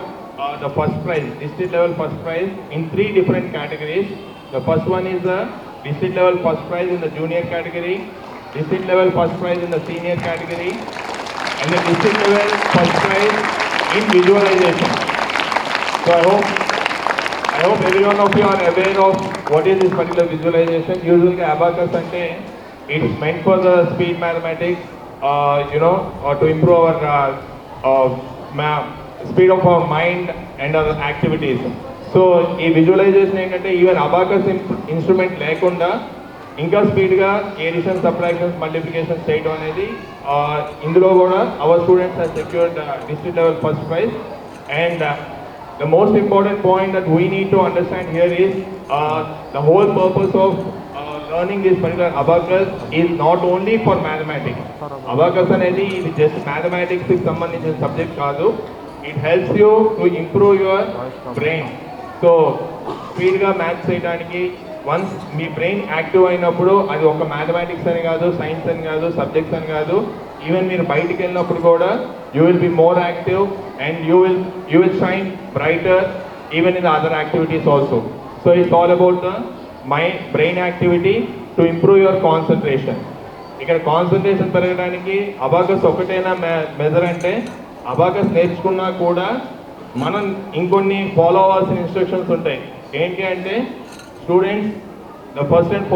the first prize, district level first prize in 3 different categories. The first one is the district level first prize in the junior category, district level first prize in the senior category, and the district level first prize in visualization. So I hope every one of you are aware of what is this particular visualization. Usually abacus ante it's meant for the speed mathematics, or to improve our speed of our mind and other activities. So ఈ visualisation ఏంటంటే even abacus instrument లేకుండా ఇంకా స్పీడ్గా edition, subtractions, multiplications చేయడం అనేది ఇందులో కూడా our students have secured district level first prize. And the most important point that we need to understand here is the whole purpose of learning this particular abacus is not only for mathematics. Abacus అనేది ఇది just mathematics కి సంబంధించిన subject కాదు. It helps you to improve your brain. So స్పీడ్గా maths చేయడానికి once మీ brain active అయినప్పుడు అది ఒక మ్యాథమెటిక్స్ అని కాదు, సైన్స్ అని కాదు, సబ్జెక్ట్స్ అని కాదు, ఈవెన్ మీరు బయటికి వెళ్ళినప్పుడు కూడా you will be more active and you will shine brighter even in the other activities also. So it's all about the brain activity to improve your concentration. ఇక్కడ కాన్సన్ట్రేషన్ పెరగడానికి అబాకస్ ఒకటైనా measure అంటే abacus నేర్చుకున్నా కూడా మనం ఇంకొన్ని follow అవ్వాల్సిన instructions ఉంటాయి. ఏంటి అంటే students the first and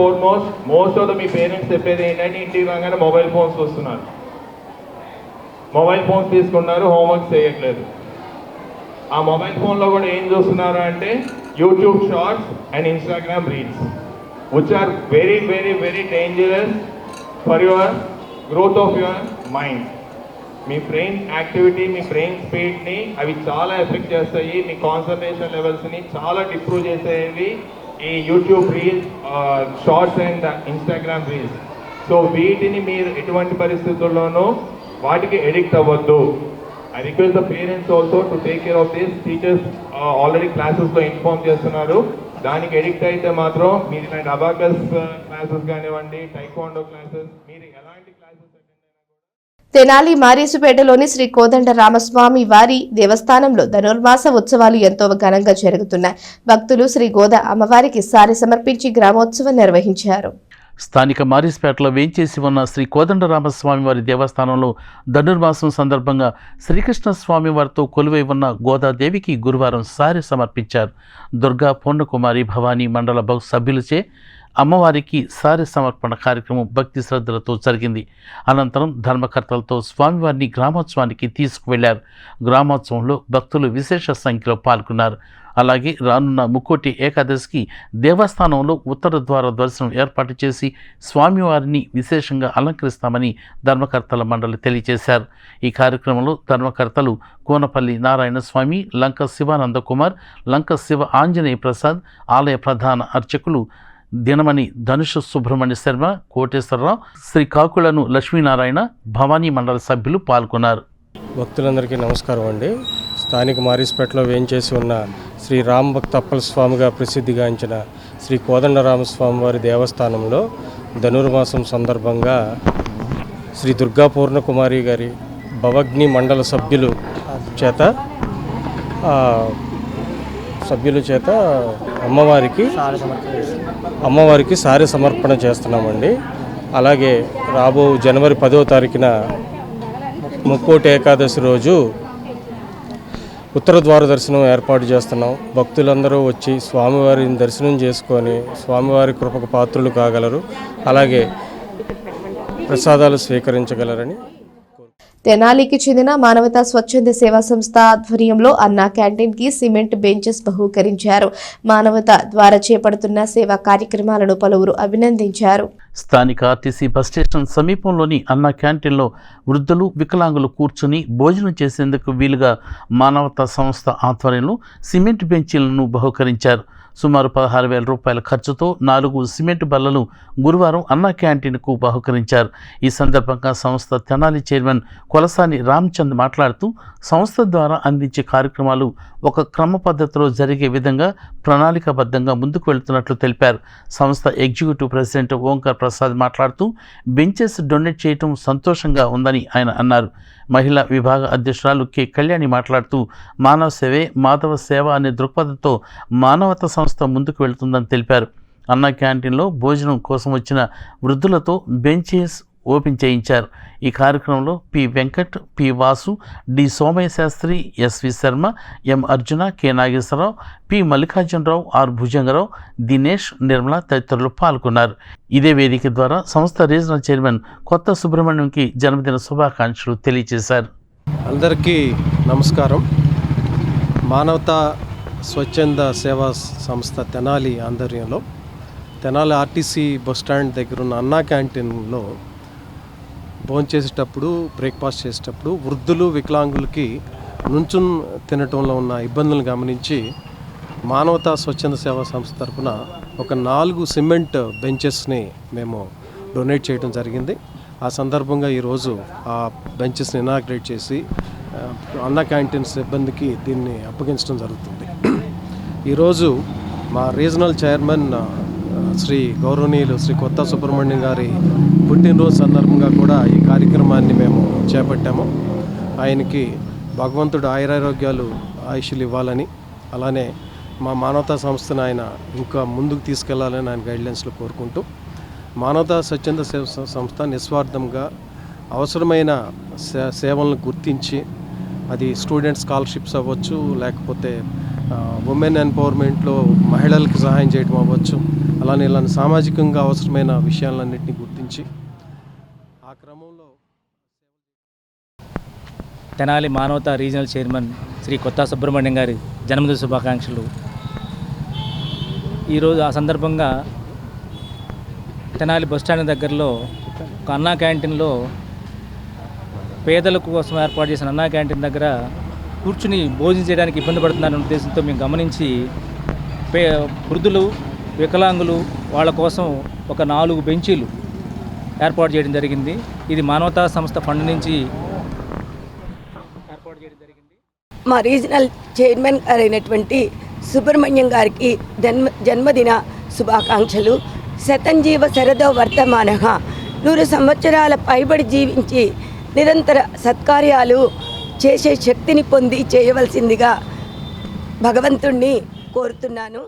most of the మీ పేరెంట్స్ చెప్పేది ఏంటంటే ఇంటికి రాగానే మొబైల్ ఫోన్స్ వస్తున్నారు, మొబైల్ ఫోన్స్ తీసుకున్నారు, హోంవర్క్ చేయట్లేదు. ఆ మొబైల్ ఫోన్లో కూడా ఏం చూస్తున్నారు అంటే YouTube shorts and Instagram reels, which are very very very dangerous for your growth of your mind. మీ బ్రెయిన్ యాక్టివిటీ, మీ బ్రెయిన్ స్పీడ్ని అవి చాలా ఎఫెక్ట్ చేస్తాయి. మీ కాన్సన్ట్రేషన్ లెవెల్స్ని చాలా ఇంప్రూవ్ చేసేవి ఈ YouTube reels, shorts and Instagram reels. So వీటిని మీరు ఎటువంటి పరిస్థితుల్లోనూ వాటికి ఎడిక్ట్ అవ్వద్దు. I request the parents also to take care of this. Teachers already classes-లో ఇన్ఫార్మ్ చేస్తున్నారు. దానికి ఎడిక్ట్ అయితే మాత్రం మీరు ఇలాంటి అబాకస్ క్లాసెస్ కానివ్వండి, టైక్వాండో క్లాసెస్, మీరు ఎలాంటి క్లాసెస్ తెనాలి మారీసుపేటలోని శ్రీ కోదండ రామస్వామి వారి దేవస్థానంలో ధనుర్మాస ఉత్సవాలు ఎంతో ఘనంగా జరుగుతున్నాయి. భక్తులు శ్రీ గోద అమ్మవారికి సారి సమర్పించి గ్రామోత్సవం నిర్వహించారు. స్థానిక మారీస్పేటలో వేంచేసి ఉన్న శ్రీ కోదండరామస్వామి వారి దేవస్థానంలో ధనుర్మాసం సందర్భంగా శ్రీకృష్ణ స్వామి వారితో కొలువై ఉన్న గోదాదేవికి గురువారం సారి సమర్పించారు. దుర్గా పూర్ణకుమారి భవానీ మండల సభ్యులచే అమ్మవారికి సారి సమర్పణ కార్యక్రమం భక్తి శ్రద్ధలతో జరిగింది. అనంతరం ధర్మకర్తలతో స్వామివారిని గ్రామోత్సవానికి తీసుకువెళ్లారు. గ్రామోత్సవంలో భక్తులు విశేష సంఖ్యలో పాల్గొన్నారు. అలాగే రానున్న ముక్కోటి ఏకాదశికి దేవస్థానంలో ఉత్తర ద్వార దర్శనం ఏర్పాటు చేసి స్వామివారిని విశేషంగా అలంకరిస్తామని ధర్మకర్తల మండలి తెలియజేశారు. ఈ కార్యక్రమంలో ధర్మకర్తలు కోనపల్లి నారాయణ స్వామి, లంక శివానంద కుమార్, లంక శివ ఆంజనేయ ప్రసాద్, ఆలయ ప్రధాన అర్చకులు దినమణి ధనుష సుబ్రహ్మణ్య శర్మ, కోటేశ్వరరావు, శ్రీ కాకులను లక్ష్మీనారాయణ, భవానీ మండల సభ్యులు పాల్గొన్నారు. భక్తులందరికీ నమస్కారం అండి. స్థానిక మారీస్పేటలో వేయించేసి ఉన్న శ్రీ రామభక్తప్పల స్వామిగా ప్రసిద్ధిగాంచిన శ్రీ కోదండరామస్వామి వారి దేవస్థానంలో ధనుర్మాసం సందర్భంగా శ్రీ దుర్గా పూర్ణకుమారి గారి భవగ్ని మండల సభ్యుల చేత అమ్మవారికి సారె సమర్పణ చేస్తున్నామండి. అలాగే రాబో జనవరి 10వ తారీఖున ముక్కోటి ఏకాదశి రోజు ఉత్తర ద్వార దర్శనం ఏర్పాటు చేస్తున్నాం. భక్తులందరూ వచ్చి స్వామివారిని దర్శనం చేసుకొని స్వామివారి కృపకు పాత్రులు కాగలరు, అలాగే ప్రసాదాలు స్వీకరించగలరని. తెనాలికి చెందిన మానవతా స్వచ్ఛంద సేవా సంస్థ ఆధ్వర్యంలో అన్నా క్యాంటీన్ కి సిమెంట్ బెంచెస్ బహూకరించారు. మానవత ద్వారా చేపడుతున్న సేవా కార్యక్రమాలను పలువురు అభినందించారు. స్థానిక ఆర్టీసీ బస్ స్టేషన్ సమీపంలోని అన్నా క్యాంటీన్లో వృద్ధులు, వికలాంగులు కూర్చుని భోజనం చేసేందుకు వీలుగా మానవతా సంస్థ ఆధ్వర్యంలో సిమెంట్ బెంచీలను బహూకరించారు. సుమారు 16,000 రూపాయల ఖర్చుతో 4 సిమెంట్ బల్లలు గురువారం అన్నా క్యాంటీన్కు బహుకరించారు. ఈ సందర్భంగా సంస్థ తెనాలి చైర్మన్ కొలసాని రామచంద్ మాట్లాడుతూ సంస్థ ద్వారా అందించే కార్యక్రమాలు ఒక క్రమ పద్ధతిలో జరిగే విధంగా ప్రణాళికాబద్ధంగా ముందుకు వెళుతున్నట్లు తెలిపారు. సంస్థ ఎగ్జిక్యూటివ్ ప్రెసిడెంట్ ఓంకార్ ప్రసాద్ మాట్లాడుతూ బెంచెస్ డొనేట్ చేయడం సంతోషంగా ఉందని ఆయన అన్నారు. మహిళా విభాగ అధ్యక్షురాలు కె కళ్యాణి మాట్లాడుతూ మానవ సేవే మాధవ సేవ అనే దృక్పథంతో మానవతా సంస్థ ముందుకు వెళుతుందని తెలిపారు. అన్న క్యాంటీన్లో భోజనం కోసం వచ్చిన వృద్ధులతో బెంచెస్ ఓపెన్ చేయించారు. ఈ కార్యక్రమంలో P Venkat, P Vasu, D Somaiah Sastry, SV Sarma, M Arjuna, K Nageswararao, P Mallikarjunarao, R Bhujangarao, Dinesh, Nirmala తదితరులు పాల్గొన్నారు. ఇదే వేదిక ద్వారా సంస్థ రీజనల్ చైర్మన్ కొత్త సుబ్రహ్మణ్యంకి జన్మదిన శుభాకాంక్షలు తెలియజేశారు. అందరికీ నమస్కారం. మానవతా స్వచ్ఛంద సేవా సంస్థ తెనాలి ఆధ్వర్యంలో తెనాలి ఆర్టీసీ బస్టాండ్ దగ్గర ఉన్న అన్నా క్యాంటీన్లో భోంచేసేటప్పుడు, బ్రేక్ఫాస్ట్ చేసేటప్పుడు వృద్ధులు, వికలాంగులకి నుంచుని తినటంలో ఉన్న ఇబ్బందులను గమనించి మానవతా స్వచ్ఛంద సేవా సంస్థ తరఫున ఒక 4 సిమెంట్ బెంచెస్ని మేము డొనేట్ చేయడం జరిగింది. ఆ సందర్భంగా ఈరోజు ఆ బెంచెస్ని ఇనాగ్రేట్ చేసి అన్నా క్యాంటీన్ సిబ్బందికి దీన్ని అప్పగించడం జరుగుతుంది. ఈరోజు మా రీజనల్ చైర్మన్ శ్రీ గౌరవనీయులు శ్రీ కొత్త సుబ్రహ్మణ్యం గారి పుట్టినరోజు సందర్భంగా కూడా ఈ కార్యక్రమాన్ని మేము చేపట్టాము. ఆయనకి భగవంతుడు ఆయురారోగ్యాలు, ఆయుష్లు ఇవ్వాలని, అలానే మా మానవతా సంస్థను ఆయన ఇంకా ముందుకు తీసుకెళ్లాలని ఆయన గైడ్లైన్స్లో కోరుకుంటూ, మానవతా స్వచ్ఛంద సంస్థ నిస్వార్థంగా అవసరమైన సేవలను గుర్తించి, అది స్టూడెంట్ స్కాలర్షిప్స్ అవ్వచ్చు, లేకపోతే ఉమెన్ ఎంపవర్మెంట్లో మహిళలకు సహాయం చేయడం అవ్వచ్చు, అలానే ఇలాంటి సామాజికంగా అవసరమైన విషయాలన్నింటినీ గుర్తించి ఆ క్రమంలో తెనాలి మానవతా రీజనల్ చైర్మన్ శ్రీ కొత్త సుబ్రహ్మణ్యం గారి జన్మదిన శుభాకాంక్షలు. ఈరోజు ఆ సందర్భంగా తెనాలి బస్టాండ్ దగ్గరలో ఒక అన్నా క్యాంటీన్లో పేదల కోసం ఏర్పాటు చేసిన అన్నా క్యాంటీన్ దగ్గర కూర్చుని భోజనం చేయడానికి ఇబ్బంది పడుతున్నారనే ఉద్దేశంతో మేము గమనించి వృద్ధులు, వికలాంగులు వాళ్ళ కోసం ఒక 4 బెంచీలు ఏర్పాటు చేయడం జరిగింది. ఇది మానవతా సంస్థ ఫండ్ నుంచి ఏర్పాటు చేయడం జరిగింది. మా రీజనల్ చైర్మన్ గారైనటువంటి సుబ్రహ్మణ్యం గారికి జన్మదిన శుభాకాంక్షలు. శతంజీవ శరదో వర్తమానః, 100 సంవత్సరాల పైబడి జీవించి నిరంతర సత్కార్యాలు చేసే శక్తిని పొంది చేయవలసిందిగా భగవంతుణ్ణి కోరుతున్నాను.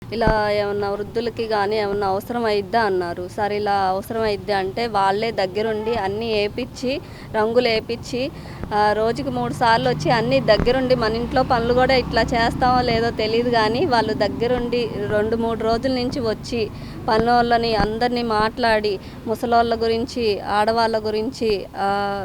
ఇలా ఏమన్నా వృద్ధులకి కానీ ఏమన్నా అవసరం అయిద్దా అన్నారు. సరే ఇలా అవసరం అయిద్దా అంటే వాళ్ళే దగ్గరుండి అన్నీ వేయించి, రంగులు వేయించి, రోజుకి 3 సార్లు వచ్చి అన్నీ దగ్గరుండి, మన ఇంట్లో పనులు కూడా ఇట్లా చేస్తామో లేదో తెలియదు కానీ వాళ్ళు దగ్గరుండి 2-3 రోజుల నుంచి వచ్చి పనులని అందరినీ మాట్లాడి ముసలోళ్ళ గురించి, ఆడవాళ్ళ గురించి,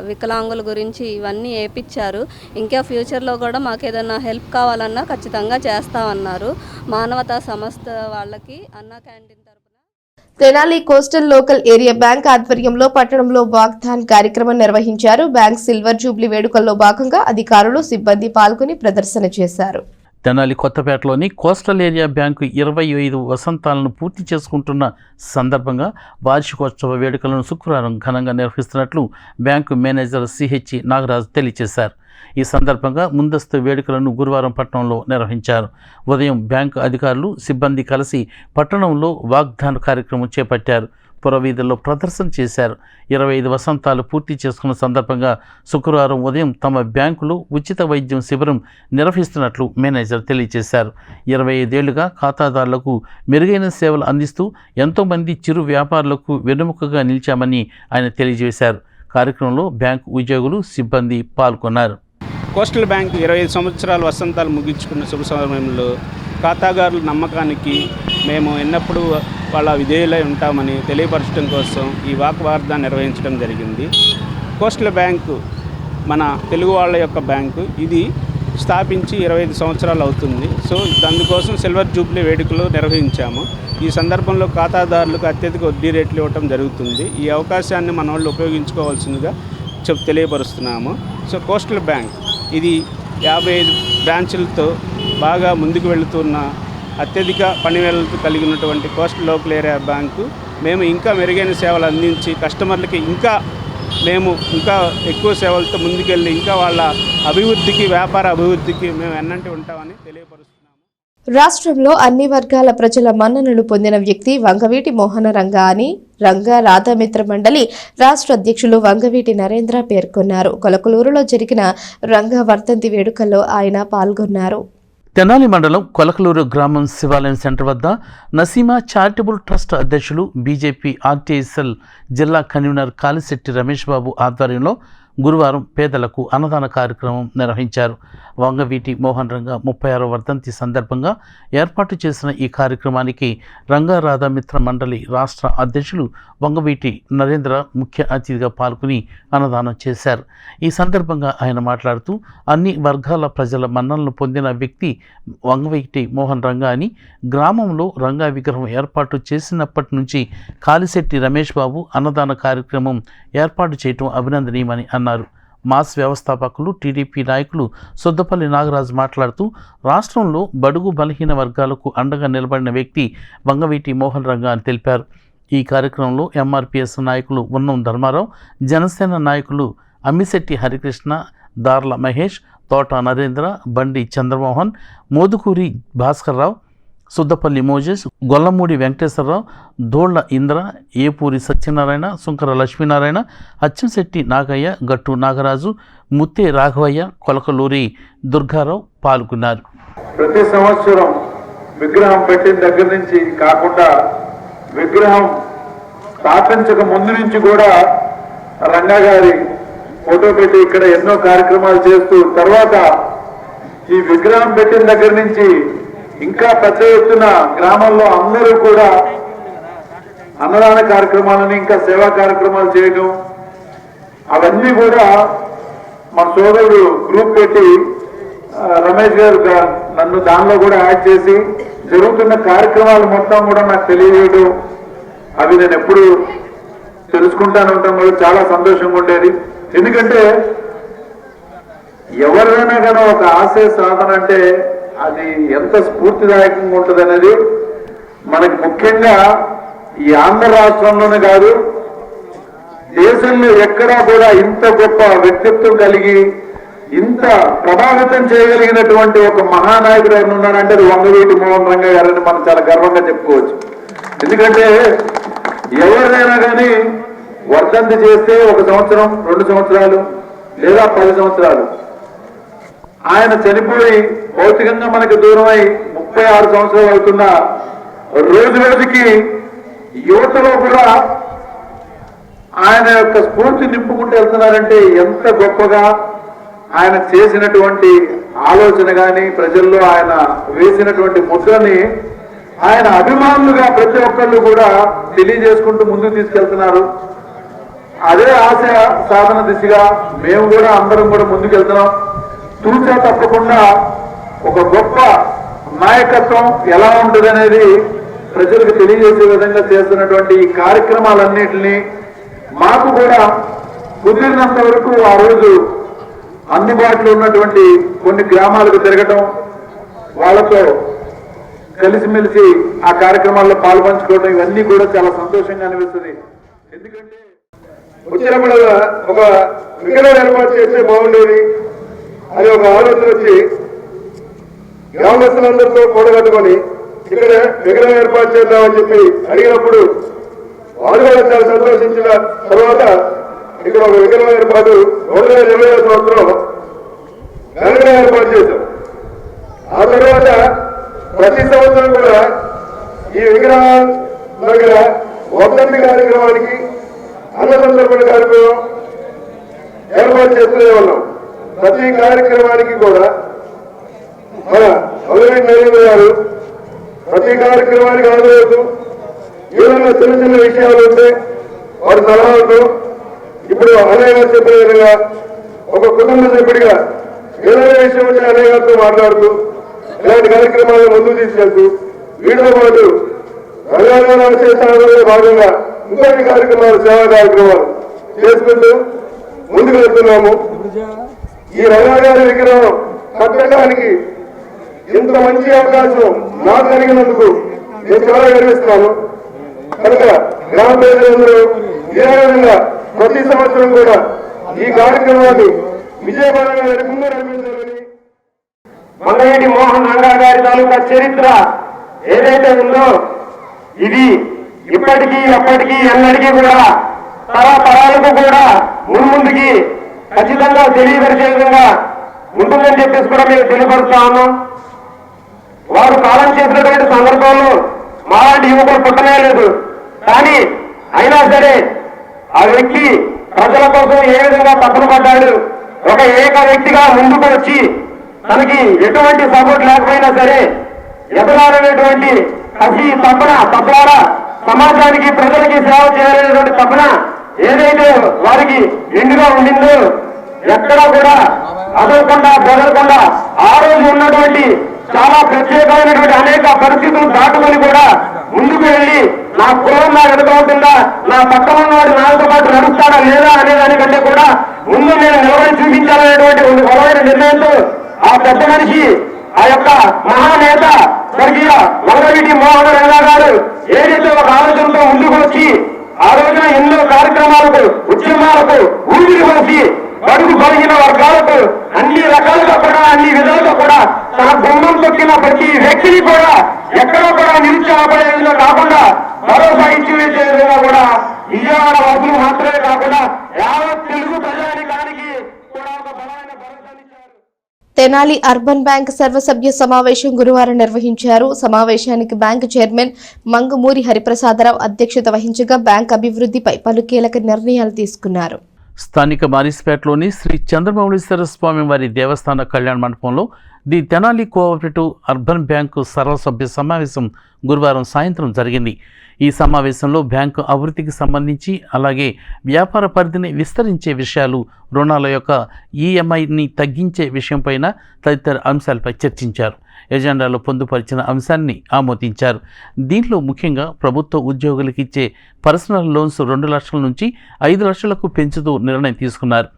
వికలాంగుల గురించి ఇవన్నీ వేయించారు. ఇంకా ఫ్యూచర్లో కూడా మాకు ఏదైనా హెల్ప్ కావాలన్నా ఖచ్చితంగా చేస్తామన్నారు. మానవతా సంస్థ వాళ్ళకి అన్నా క్యాంటీన్ తరపున Tenali coastal local area bank ఆధ్వర్యంలో పట్టణంలో వాగ్దాన్ కార్యక్రమం నిర్వహించారు. బ్యాంక్ సిల్వర్ జూబ్లీ వేడుకల్లో భాగంగా అధికారులు, సిబ్బంది పాల్గొని ప్రదర్శన చేశారు. తెనాలి కొత్తపేటలోని కోస్టల్ ఏరియా బ్యాంకు 25 వసంతాలను పూర్తి చేసుకుంటున్న సందర్భంగా వార్షికోత్సవ వేడుకలను శుక్రవారం ఘనంగా నిర్వహిస్తున్నట్లు బ్యాంకు మేనేజర్ సిహెచ్ నాగరాజ్ తెలియజేశారు. ఈ సందర్భంగా ముందస్తు వేడుకలను గురువారం పట్టణంలో నిర్వహించారు. ఉదయం బ్యాంకు అధికారులు సిబ్బంది కలిసి పట్టణంలో వాగ్దాన కార్యక్రమం చేపట్టారు. పురవీధుల్లో ప్రదర్శన చేశారు. 25 వసంతాలు పూర్తి చేసుకున్న సందర్భంగా శుక్రవారం ఉదయం తమ బ్యాంకులో ఉచిత వైద్యం శిబిరం నిర్వహిస్తున్నట్లు మేనేజర్ తెలియజేశారు. 25 ఏళ్లుగా ఖాతాదారులకు మెరుగైన సేవలు అందిస్తూ ఎంతోమంది చిరు వ్యాపారులకు వెన్నెముకగా నిలిచామని ఆయన తెలియజేశారు. కార్యక్రమంలో బ్యాంకు ఉద్యోగులు సిబ్బంది పాల్గొన్నారు. కోస్టల్ బ్యాంక్ 25 సంవత్సరాల వసంతాలు ముగించుకున్న శుభ సమయంలో ఖాతాదారుల నమ్మకానికి మేము ఎన్నప్పుడూ వాళ్ళ విధేయులై ఉంటామని తెలియపరచడం కోసం ఈ వాగ్దానం నిర్వహించడం జరిగింది. కోస్టల్ బ్యాంకు మన తెలుగు వాళ్ళ యొక్క బ్యాంకు. ఇది స్థాపించి 25 సంవత్సరాలు అవుతుంది. సో అందుకోసం సిల్వర్ జూబ్లీ వేడుకలు నిర్వహించాము. ఈ సందర్భంలో ఖాతాదారులకు అత్యధిక వడ్డీ రేట్లు ఇవ్వటం జరుగుతుంది. ఈ అవకాశాన్ని మన వాళ్ళు ఉపయోగించుకోవాల్సిందిగా తెలియపరుస్తున్నాము. సో కోస్టల్ బ్యాంక్ ఇది 55 బ్రాంచులతో బాగా ముందుకు వెళుతున్న అత్యధిక పనివేళలతో కలిగినటువంటి కోస్టల్ లోకల్ ఏరియా బ్యాంకు. మేము ఇంకా మెరుగైన సేవలు అందించి కస్టమర్లకి ఇంకా ఎక్కువ సేవలతో ముందుకెళ్ళి ఇంకా వాళ్ళ అభివృద్ధికి, వ్యాపార అభివృద్ధికి మేము ఎన్నంటి ఉంటామని తెలియపరుస్తున్నాము. రాష్ట్రంలో అన్ని వర్గాల ప్రజల మన్ననలు పొందిన వ్యక్తి వంగవీటి మోహన రంగా అని రంగా రాధామిత్ర మండలి రాష్ట్ర అధ్యక్షులు వంగవీటి నరేంద్ర పేర్కొన్నారు. కొలకలూరులో జరిగిన రంగా వర్ధంతి వేడుకల్లో ఆయన పాల్గొన్నారు. తెనాలి మండలం కొలకలూరు గ్రామం శివాలయం సెంటర్ వద్ద నసీమా చారిటబుల్ ట్రస్ట్ అధ్యక్షులు బీజేపీ ఆర్టీఎస్ఎల్ జిల్లా కన్వీనర్ కాలిశెట్టి రమేష్ బాబు ఆధ్వర్యంలో గురువారం పేదలకు అన్నదాన కార్యక్రమం నిర్వహించారు. వంగవీటి మోహన్ రంగా 36వ వర్ధంతి సందర్భంగా ఏర్పాటు చేసిన ఈ కార్యక్రమానికి రంగా రాధామిత్ర మండలి రాష్ట్ర అధ్యక్షులు వంగవీటి నరేంద్ర ముఖ్య అతిథిగా పాల్గొని అన్నదానం చేశారు. ఈ సందర్భంగా ఆయన మాట్లాడుతూ అన్ని వర్గాల ప్రజల మన్ననలు పొందిన వ్యక్తి వంగవీటి మోహన్ రంగా అని, గ్రామంలో రంగా విగ్రహం ఏర్పాటు చేసినప్పటి నుంచి కాలిశెట్టి రమేష్ బాబు అన్నదాన కార్యక్రమం ఏర్పాటు చేయటం అభినందనీయమని అన్నారు. మాస్ వ్యవస్థాపకులు టీడీపీ నాయకులు సొద్దపల్లి నాగరాజు మాట్లాడుతూ రాష్ట్రంలో బడుగు బలహీన వర్గాలకు అండగా నిలబడిన వ్యక్తి వంగవీటి మోహన్ రంగా అని తెలిపారు. ఈ కార్యక్రమంలో ఎంఆర్పీఎస్ నాయకులు ఉన్నం ధర్మారావు, జనసేన నాయకులు అమ్మిశెట్టి హరికృష్ణ, దార్ల మహేష్, తోట నరేంద్ర, బండి చంద్రమోహన్, మోదుకూరి భాస్కర్రావు, సుద్దపల్లి మోజెస్, గొల్లమూడి వెంకటేశ్వరరావు, దోళ్ల ఇంద్ర, ఏపూరి సత్యనారాయణ, సుంకర లక్ష్మీనారాయణ, అచ్చంశెట్టి నాగయ్య, గట్టు నాగరాజు, ముత్తే రాఘవయ్య, కొలకలూరి దుర్గారావు పాల్గొన్నారు. ప్రతి సంవత్సరం విగ్రహం పెట్టిన దగ్గర నుంచి కాకుండా విగ్రహం స్థాపించక ముందు నుంచి కూడా రంగా గారి ఫోటో పెట్టి ఇక్కడ ఎన్నో కార్యక్రమాలు చేస్తూ, తర్వాత ఈ విగ్రహం పెట్టిన దగ్గర నుంచి ఇంకా పెద్ద ఎత్తున గ్రామంలో అందరూ కూడా అన్నదాన కార్యక్రమాలని, ఇంకా సేవా కార్యక్రమాలు చేయడం, అవన్నీ కూడా మన సోదరుడు గ్రూప్ పెట్టి రమేష్ గారు నన్ను దానిలో కూడా యాడ్ చేసి జరుగుతున్న కార్యక్రమాలు మొత్తం కూడా నాకు తెలియజేయడం, అవి నేను ఎప్పుడు తెలుసుకుంటాను ఉంటాం కూడా చాలా సంతోషంగా ఉండేది. ఎందుకంటే ఎవరైనా కానీ ఒక ఆశయ సాధన అంటే అది ఎంత స్ఫూర్తిదాయకంగా ఉంటుంది అనేది మనకి ముఖ్యంగా ఈ ఆంధ్ర రాష్ట్రంలోనే కాదు, దేశంలో ఎక్కడా కూడా ఇంత గొప్ప వ్యక్తిత్వం కలిగి ఇంత ప్రభావితం చేయగలిగినటువంటి ఒక మహానాయకుడు ఎవరు ఉన్నారంటే అది వంగవీటి మోహన్ రంగా గారని మనం చాలా గర్వంగా చెప్పుకోవచ్చు. ఎందుకంటే ఎవరినైనా కానీ వర్ధంతి చేస్తే 1 సంవత్సరం, 2 సంవత్సరాలు లేదా 10 సంవత్సరాలు, ఆయన చనిపోయి భౌతికంగా మనకు దూరమై 36 సంవత్సరాలు అవుతున్న రోజు రోజుకి యువతలో కూడా ఆయన యొక్క స్ఫూర్తి నింపుకుంటూ వెళ్తున్నారంటే ఎంత గొప్పగా ఆయన చేసినటువంటి ఆలోచన కానీ, ప్రజల్లో ఆయన వేసినటువంటి ముద్రని ఆయన అభిమానులుగా ప్రతి ఒక్కళ్ళు కూడా తెలియజేసుకుంటూ ముందుకు తీసుకెళ్తున్నారు. అదే ఆశ సాధన దిశగా మేము కూడా అందరం కూడా ముందుకెళ్తున్నాం. తూచా తప్పకుండా ఒక గొప్ప నాయకత్వం ఎలా ఉంటుంది అనేది ప్రజలకు తెలియజేసే విధంగా చేస్తున్నటువంటి ఈ కార్యక్రమాలన్నింటినీ మాకు కూడా కుదిరినంత వరకు ఆ రోజు అందుబాటులో ఉన్నటువంటి కొన్ని గ్రామాలకు తిరగటం, వాళ్ళతో కలిసిమెలిసి ఆ కార్యక్రమాల్లో పాల్పంచుకోవడం, ఇవన్నీ కూడా చాలా సంతోషంగా అనిపిస్తుంది. ఎందుకంటే వచ్చినప్పుడు ఒక విగ్రహం ఏర్పాటు చేస్తే బాగుండేది, అని ఒక ఆలోచన వచ్చి గ్రామస్తులందరితో కూడగట్టుకొని ఇక్కడ విగ్రహం ఏర్పాటు చేద్దామని చెప్పి అడిగినప్పుడు వారు కూడా చాలా సంతోషించిన తర్వాత ఇక్కడ ఒక విగ్రహం ఏర్పాటు 2020 సంవత్సరం ఘనంగా ఏర్పాటు చేశాం. ఆ తర్వాత ప్రతి సంవత్సరం కూడా ఈ విగ్రహం దగ్గర వర్ధంతి కార్యక్రమానికి అన్న సందర్భణ కార్యక్రమం ఏర్పాటు చేస్తూనే ఉన్నాం. ప్రతి కార్యక్రమానికి కూడా మన వంగవీటి నరేంద్ర గారు ప్రతి కార్యక్రమానికి హాజరవుతూ ఏదైనా చిన్న చిన్న విషయాలు ఉంటే వారి సలహాలతో ఇప్పుడు అన్నయ్య గారు చెప్పిన విధంగా ఒక కుటుంబ సభ్యుడిగా ఏదైనా విషయం ఉంటే అన్నయ్య గారితో మాట్లాడుతూ ఇలాంటి కార్యక్రమాలను ముందుకు తీసుకెళ్తూ వీటితో పాటు రంగారావు చేసే భాగంగా ఇంకొన్ని కార్యక్రమాలు సేవా కార్యక్రమాలు చేసుకుంటూ ముందుకు వెళ్తున్నాము. ఈ రంగాగారి విగ్రహం కట్టడానికి ఇంత మంచి అవకాశం నాకు కలిగినందుకు నేను చాలా గర్విస్తున్నాను. కనుక గ్రామ ప్రజలందరూ ఇదే విధంగా ప్రతి సంవత్సరం కూడా ఈ కార్యక్రమాన్ని విజయవంతంగా నడిపించాలని వంగవీటి మోహన్ రంగా గారి తాలూకా చరిత్ర ఏదైతే ఉందో ఇది ఇప్పటికీ ఎప్పటికీ ఎన్నటికీ కూడా తరతరాలకు కూడా ముందుకి ఖచ్చితంగా తెలియపరిచే విధంగా ఉంటుందని చెప్పేసి కూడా మేము తెలియపరుస్తా ఉన్నాం. వారు కాలం చేసినటువంటి సందర్భంలో మాలాంటి యువకులు పుట్టనే లేదు. కానీ అయినా సరే ఆ వ్యక్తి ప్రజల కోసం ఏ విధంగా తపన పడ్డాడు, ఒక ఏక వ్యక్తిగా ముందుకు వచ్చి తనకి ఎటువంటి సపోర్ట్ లేకపోయినా సరే ఎదగాలనేటువంటి కసి తపన తద్వారా సమాజానికి ప్రజలకి సేవ చేయాలనేటువంటి తపన ఏదైతే వారికి నిండుగా ఉండిందో ఎక్కడా కూడా అదలకుండా బెదరకుండా ఆ రోజు ఉన్నటువంటి చాలా ప్రత్యేకమైనటువంటి అనేక పరిస్థితులు దాటుకొని కూడా ముందుకు వెళ్ళి నా కులం నా వెనుక ఉంటుందా, నా పక్కన ఉన్నవాడు నాతో పాటు నడుస్తాడా లేదా అనే దానికంటే కూడా ముందు నేను నిలబడి చూపించాలనేటువంటి బలమైన నిర్ణయంతో ఆ పెద్ద మనిషి ఆ యొక్క మహానేత స్వర్గీయ వంగవీటి మోహన్ రంగా గారు ఏదైతే ఒక ఆలోచనతో ముందుకు వచ్చి ఆ రోజున ఎన్నో కార్యక్రమాలకు ఉద్యమాలకు ఊపిరి పోసి బడుగు బలిగిన వర్గాలకు అన్ని రకాలుగా కూడా అన్ని విధాలుగా కూడా తన బొమ్మం తొక్కిన ప్రతి వ్యక్తిని కూడా ఎక్కడో కూడా నిరుత్సాహపడే విధంగా కాకుండా భరోసా ఇచ్చే విధంగా కూడా విజయవాడ వాసులు మాత్రమే కాకుండా యావత్ తెలుగు ప్రజానికానికి కూడా ఒక బలమైన భరోసానిచ్చారు. తెనాలి అర్బన్ బ్యాంక్ సర్వసభ్య సమావేశం గురువారం నిర్వహించారు. సమావేశానికి బ్యాంకు చైర్మన్ మంగుమూరి హరిప్రసాదరావు అధ్యక్షత వహించగా బ్యాంక్ అభివృద్ధిపై పలు కీలక నిర్ణయాలు తీసుకున్నారు. స్థానిక మారిస్పేటలోని శ్రీ చంద్రమౌళీశ్వర స్వామి వారి దేవస్థాన కళ్యాణ మండపంలో the Tenali cooperative urban bank సర్వసభ్య సమావేశం గురువారం సాయంత్రం జరిగింది. ఈ సమావేశంలో బ్యాంకు అభివృద్ధికి సంబంధించి అలాగే వ్యాపార పరిధిని విస్తరించే విషయాలు, రుణాల యొక్క ఈఎంఐని తగ్గించే విషయంపైన తదితర అంశాలపై చర్చించారు. ఎజెండాలో పొందుపరిచిన అంశాన్ని ఆమోదించారు. దీంట్లో ముఖ్యంగా ప్రభుత్వ ఉద్యోగులకు ఇచ్చే పర్సనల్ లోన్స్ 2 లక్షల నుంచి 5 లక్షలకు పెంచుతూ నిర్ణయం తీసుకున్నారు.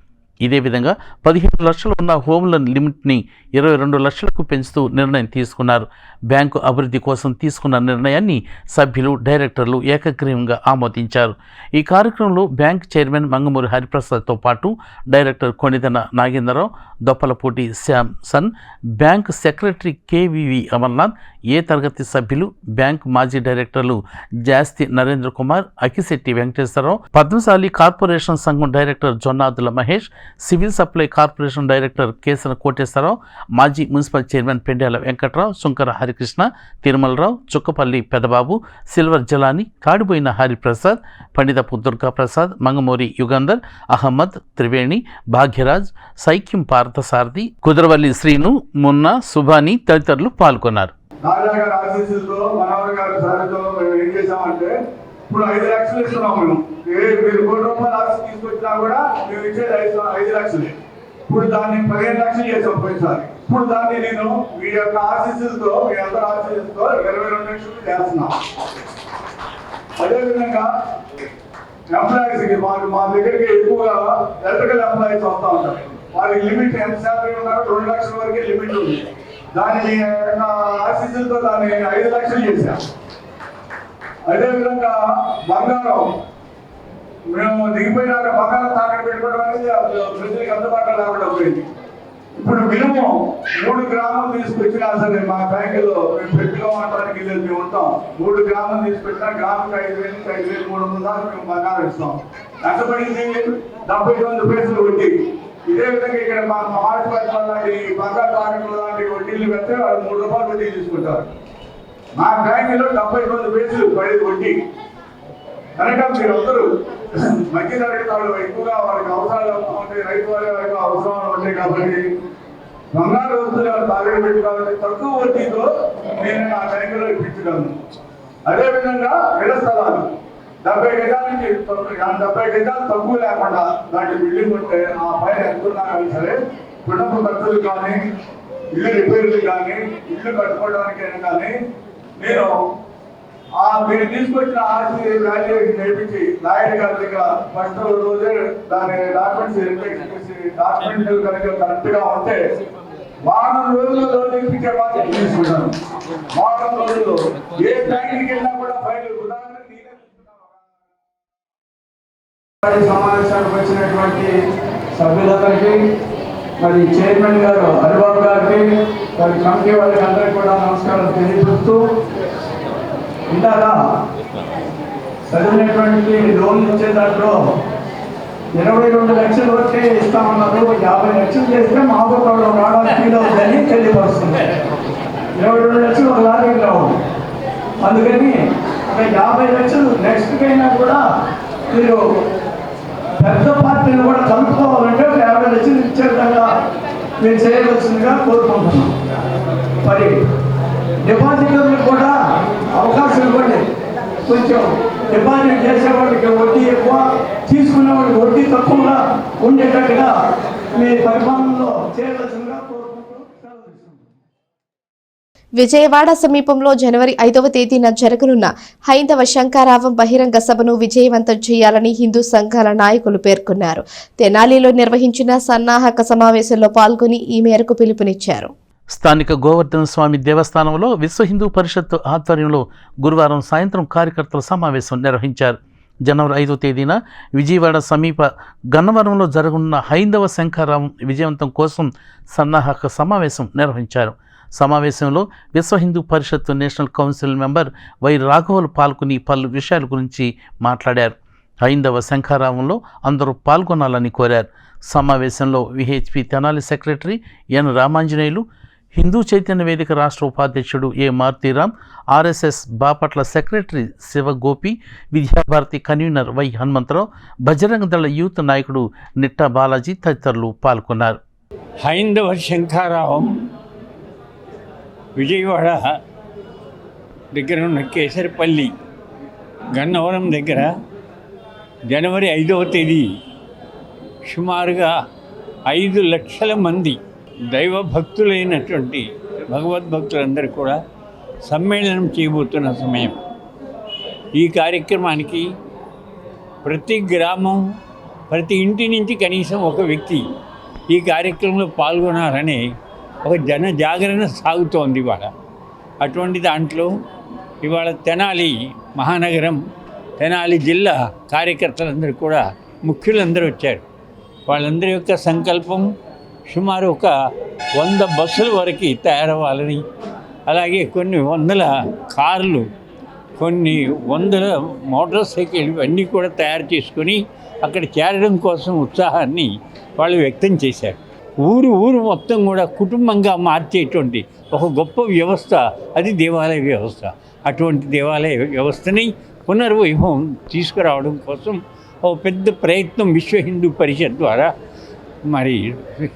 ఇదే విధంగా 15 లక్షలు ఉన్న హోమ్ లోన్ లిమిట్ని 22 లక్షలకు పెంచుతూ నిర్ణయం తీసుకున్నారు. బ్యాంకు అభివృద్ధి కోసం తీసుకున్న నిర్ణయాన్ని సభ్యులు, డైరెక్టర్లు ఏకగ్రీవంగా ఆమోదించారు. ఈ కార్యక్రమంలో బ్యాంక్ చైర్మన్ మంగమూరి హరిప్రసాద్తో పాటు director Konidena Nagendrarao, Doppalapudi Samson, bank secretary KVV Amarnath, A తరగతి సభ్యులు, బ్యాంక్ మాజీ డైరెక్టర్లు జాస్తి నరేంద్ర కుమార్, అకిశెట్టి వెంకటేశ్వరరావు, పద్మశాలి కార్పొరేషన్ సంఘం director Jonnadula Mahesh, civil supply corporation director Kesana Koteswararao, మాజీ మున్సిపల్ చైర్మన్ పెండ్యాల వెంకట్రావు, శుంకర హరికృష్ణ, తిరుమలరావు, చుక్కపల్లి పెదబాబు, సిల్వర్ జలాని, కాడిపోయిన హరిప్రసాద్, పండితపు దుర్గాప్రసాద్, మంగమూరి యుగంధర్, అహ్మద్, త్రివేణి, భాగ్యరాజ్, సైక్యం పార్థసారథి, కుదరవల్లి శ్రీను, మున్నా, సుభాని తదితరులు పాల్గొన్నారు. రాజా గారి ఆశీస్సులతో, మనోహర్ గారి సాయంతో మేము ఏం చేశామంటే ఇప్పుడు 5 లక్షలు ఇస్తున్నాం. మేము మీరు 1 కోటి రూపాయలు ఆశ తీసుకొచ్చినా కూడా మేము ఇచ్చేది 5 లక్షలే. ఇప్పుడు దాన్ని 15 లక్షలు చేసాం పోయినసారి. ఇప్పుడు దాన్ని నేను మీ యొక్క ఆశీస్సులతో, మీ అందరి ఆశీస్సులతో 22 లక్షలు చేస్తున్నాం. అదేవిధంగా ఎంప్లాయీస్కి మా దగ్గరికి ఎక్కువగా ఎలక్ట్రికల్ ఎంప్లాయీస్ వస్తూ ఉంటారు. వారికి లిమిట్ ఎంత శాలరీ ఉన్నారో 2 లక్షల వరకే లిమిట్ ఉంది. దాన్ని ఆశీస్సులతో దాన్ని 5 లక్షలు చేశాం. అదేవిధంగా బంగారం మేము దిగిపోయినాక బంగారం తాకట్టు పెట్టుకోవడం అనేది ప్రజలకు అందుబాటులో లేకుండా పోయింది. ఇప్పుడు మినిమం 3 గ్రాములు తీసుకొచ్చినా సరే మా బ్యాంకులో మేము పెట్టుకోవడానికి మేము ఉంటాం. 3 గ్రాములు తీసుకొచ్చినా గ్రాముకి 5,000 దాకా మేము బంగారం ఇస్తాం. ఎంత పడింది? 79 పైసలు వడ్డీ. ఇదే విధంగా ఇక్కడ మా మార్చిపట్ల లాంటి బంగారు తారీఖులు లాంటి వడ్డీలు పెడితే వాళ్ళు 3 రూపాయలు వడ్డీ తీసుకుంటారు. మా బ్యాంకులో 79 పైసలు పడేది వడ్డీ. కనుక మీరందరూ మధ్య తరగతి వాళ్ళు ఎక్కువగా వాళ్ళకి అవసరాలు ఉంటాయి, రైతు వారికి అవసరాలు ఉంటాయి కాబట్టి బంగారు వస్తువులు తాగడి పెట్టుకోవాలంటే తక్కువ వడ్డీతో నేను నా బ్యాంకులో ఇప్పించగలను. అదేవిధంగా ఇళ్ల స్థలాలు 70 గజాల నుంచి 70 గజాలు తక్కువ లేకుండా దాంట్లో బిల్డింగ్ ఉంటే ఆ పైన ఎంతున్నా కానీ సరే కుటుంబ ఖర్చులు కానీ ఇల్లు రిపేర్లు కానీ ఇల్లు కట్టుకోవడానికైనా కానీ నేను మీరు తీసుకొచ్చిన ఆస్తి వాల్యుయేషన్ నేర్పించి లాయర్ గారి దగ్గర ఫస్ట్ రోజే దాని డాక్యుమెంట్స్ వెరిఫికేషన్ చేసి డాక్యుమెంట్లు కనుక కరెక్ట్ గా ఉంటే వారం రోజుల్లో నేర్పించే బాధ్యత తీసుకుంటాను. వారం రోజుల్లో ఏ బ్యాంకుకి వెళ్ళినా కూడా ఫైల్ సమావేశానికి వచ్చినటువంటి సభ్యులందరికీ, మరి చైర్మన్ గారు హరిబాబు గారికి, మరి కమిటీ వాళ్ళకి అందరికీ కూడా నమస్కారం తెలియజేస్తూ, ఇందాక చదివినటువంటి లోన్లు ఇచ్చే దాంట్లో 22 లక్షల వరకే ఇస్తామన్నారు. 50 లక్షలు చేస్తే మాబోళ్ళు రావడానికి ఫీల్ అవుతుందని తెలియపరుస్తుంది. 22 లక్షలు ఒక లారీకి రావు. అందుకని ఒక 50 లక్షలు నెక్స్ట్ అయినా కూడా మీరు పెద్ద పార్టీలు కూడా కలుపుకోవాలంటే 50 లక్షలు ఇచ్చే విధంగా మీరు చేయవలసిందిగా కోరుకుంటున్నాం. మరి డిపాజిటర్లకు కూడా అవకాశం ఇవ్వండి. కొంచెం డిపాజిట్ చేసేవాడికి వడ్డీ ఎక్కువ, తీసుకునే వాడికి వడ్డీ తక్కువగా ఉండేటట్టుగా మీ పరిపాలనలో చేయవలసిందిగా కోరుకుంటూ విజయవాడ సమీపంలో జనవరి 5వ తేదీన జరగనున్న హైందవ శంఖారావం బహిరంగ సభను విజయవంతం చేయాలని హిందూ సంఘాల నాయకులు పేర్కొన్నారు. తెనాలిలో నిర్వహించిన సన్నాహక సమావేశంలో పాల్గొని ఈ మేరకు పిలుపునిచ్చారు. స్థానిక గోవర్ధన స్వామి దేవస్థానంలో విశ్వ హిందూ పరిషత్ ఆధ్వర్యంలో గురువారం సాయంత్రం కార్యకర్తల సమావేశం నిర్వహించారు. జనవరి 5వ తేదీన విజయవాడ సమీప గన్నవరంలో జరగనున్న హైందవ శంఖారావం విజయవంతం కోసం సన్నాహక సమావేశం నిర్వహించారు. సమావేశంలో విశ్వ Hindu Parishad national council member why రాఘవులు పాల్గొని పలు విషయాల గురించి మాట్లాడారు. హైందవ శంఖారావంలో అందరూ పాల్గొనాలని కోరారు. సమావేశంలో VHP Tenali secretary N Ramanjaneyulu, Hindu Chaitanya Vedika రాష్ట్ర ఉపాధ్యక్షుడు A Marutiram, RSS Bapatla secretary Sivagopi, Vidyabharati convener Y Hanumantharao, Bajranga Dala youth నాయకుడు నిట్టా బాలాజీ తదితరులు పాల్గొన్నారు. హైందవ శంఖారావం విజయవాడ దగ్గర ఉన్న కేసరిపల్లి గన్నవరం దగ్గర జనవరి 5వ తేదీ సుమారుగా 5 లక్షల మంది దైవ భక్తులైనటువంటి భగవద్భక్తులందరూ కూడా సమ్మేళనం చేయబోతున్న సమయం. ఈ కార్యక్రమానికి ప్రతి గ్రామం, ప్రతి ఇంటి నుంచి కనీసం ఒక వ్యక్తి ఈ కార్యక్రమంలో పాల్గొనాలనే ఒక జన జాగరణ సాగుతోంది ఇవాళ. అటువంటి దాంట్లో ఇవాళ తెనాలి మహానగరం, తెనాలి జిల్లా కార్యకర్తలందరూ కూడా ముఖ్యులందరూ వచ్చారు. వాళ్ళందరి యొక్క సంకల్పం సుమారు ఒక 100 బస్సుల వరకు తయారవ్వాలని, అలాగే కొన్ని 100 కార్లు, కొన్ని 100 మోటార్ సైకిల్ ఇవన్నీ కూడా తయారు చేసుకొని అక్కడ చేరడం కోసం ఉత్సాహాన్ని వాళ్ళు వ్యక్తం చేశారు. ఊరు మొత్తం కూడా కుటుంబంగా మార్చేటువంటి ఒక గొప్ప వ్యవస్థ అది దేవాలయ వ్యవస్థ. అటువంటి దేవాలయ వ్యవస్థని పునర్వైభవం తీసుకురావడం కోసం ఒక పెద్ద ప్రయత్నం విశ్వ హిందూ పరిషత్ ద్వారా మరి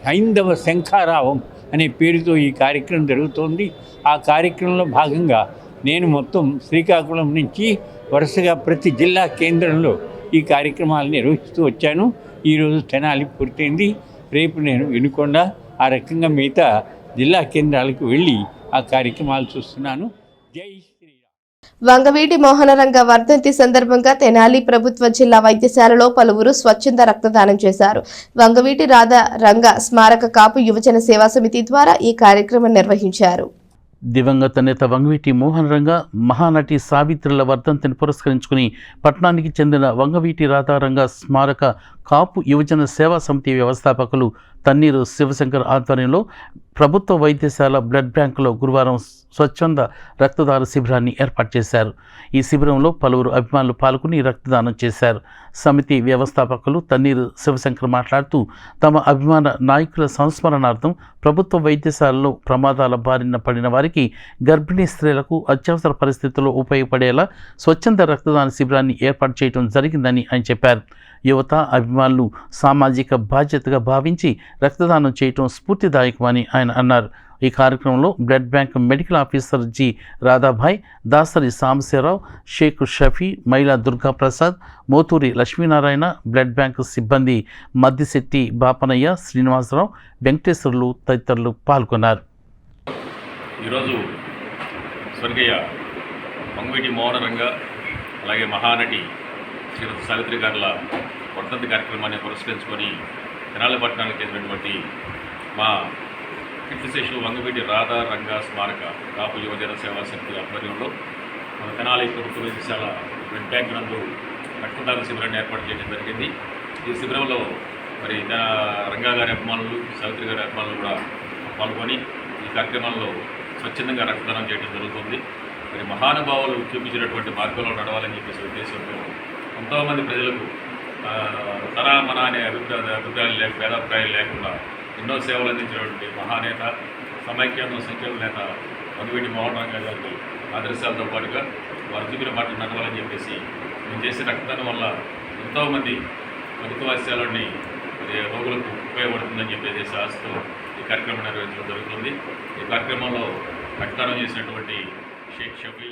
హైందవ శంఖారావం అనే పేరుతో ఈ కార్యక్రమం జరుగుతోంది. ఆ కార్యక్రమంలో భాగంగా నేను మొత్తం శ్రీకాకుళం నుంచి వరుసగా ప్రతి జిల్లా కేంద్రంలో ఈ కార్యక్రమాలు నిర్వహిస్తూ వచ్చాను. ఈరోజు తెనాలి పూర్తయింది. రేపు నేను వినుకొండ, ఆ రకంగా మిగతా జిల్లా కేంద్రాలకు వెళ్ళి ఆ కార్యక్రమాలు చూస్తున్నాను. జై శ్రీరామ్. వంగవీటి మోహనరంగ వర్ధంతి సందర్భంగా తెనాలి ప్రభుత్వ జిల్లా వైద్యశాలలో పలువురు స్వచ్ఛంద రక్తదానం చేశారు. వంగవీటి రాధా రంగ స్మారక కాపు యువజన సేవా సమితి ద్వారా ఈ కార్యక్రమం నిర్వహించారు. దివంగత నేత వంగవీటి మోహన్ రంగ, మహానటి సావిత్రుల వర్ధంతిని పురస్కరించుకుని పట్టణానికి చెందిన వంగవీటి రాధారంగ స్మారక కాపు యువజన సేవా సమితి వ్యవస్థాపకులు తన్నీరు శివశంకర్ ఆధ్వర్యంలో ప్రభుత్వ వైద్యశాల బ్లడ్ బ్యాంకులో గురువారం స్వచ్ఛంద రక్తదాన శిబిరాన్ని ఏర్పాటు చేశారు. ఈ శిబిరంలో పలువురు అభిమానులు పాల్గొని రక్తదానం చేశారు. సమితి వ్యవస్థాపకులు తన్నీరు శివశంకర్ మాట్లాడుతూ తమ అభిమాన నాయకుల సంస్మరణార్థం ప్రభుత్వ వైద్యశాలలో ప్రమాదాల బారిన పడిన వారికి, గర్భిణీ స్త్రీలకు అత్యవసర పరిస్థితుల్లో ఉపయోగపడేలా స్వచ్ఛంద రక్తదాన శిబిరాన్ని ఏర్పాటు చేయడం జరిగిందని ఆయన చెప్పారు. యువత, అభిమానులు సామాజిక బాధ్యతగా భావించి రక్తదానం చేయటం స్ఫూర్తిదాయకమని ఆయన అన్నారు. ఈ కార్యక్రమంలో blood bank medical officer G Radhabai, Dasari Sambasivarao, Sheikh Shafi, Maila Durgaprasad, Moturi Lakshminarayana, blood bank సిబ్బంది మద్దిశెట్టి బాపనయ్య, శ్రీనివాసరావు, వెంకటేశ్వర్లు తదితరులు పాల్గొన్నారు. ఈరోజు స్వర్గీయ వంగవీటి మోహన రంగ అలాగే మహానటి శ్రీమతి సావిత్రి గారుల వర్ధంతి కార్యక్రమాన్ని పురస్కరించుకొని తెనాలి పట్టణానికి చెందినటువంటి మా కీర్తిశేషులు వంగవీటి రాధా రంగ స్మారక కాపు యువజన సేవా సమితి ఆధ్వర్యంలో మన తెనాలి ప్రభుత్వ వైద్యశాల బ్లడ్ బ్యాంక్ నందు రక్తదాన శిబిరాన్ని ఏర్పాటు చేయడం జరిగింది. ఈ శిబిరంలో మరి రంగా గారి అభిమానులు, సావిత్రి గారి అభిమానులు కూడా పాల్గొని ఈ కార్యక్రమంలో స్వచ్ఛందంగా రక్తదానం చేయడం జరుగుతుంది. మరి మహానుభావులు చూపించినటువంటి మార్గంలో నడవాలని చెప్పేసి ఉద్దేశంతో ఎంతోమంది ప్రజలకు తరామన అనే అభిప్రాయాలు భేదాభిప్రాయాలు లేకుండా ఎన్నో సేవలు అందించినటువంటి మహానేత, సమైక్యంలో సంఖ్యల నేత వంగవీటి మోహన రంగ గారి ఆదర్శాలతో పాటుగా వారు చూపిన మాటలు నడవాలని చెప్పేసి మేము చేసే రక్తదానం వల్ల ఎంతోమంది ప్రభుత్వ వైద్యశాలని రోగులకు ఉపయోగపడుతుందని చెప్పేసి ఆశతో ఈ కార్యక్రమం నిర్వహించడం జరుగుతుంది. ఈ కార్యక్రమంలో రక్తదానం చేసినటువంటి షేక్ షఫీ,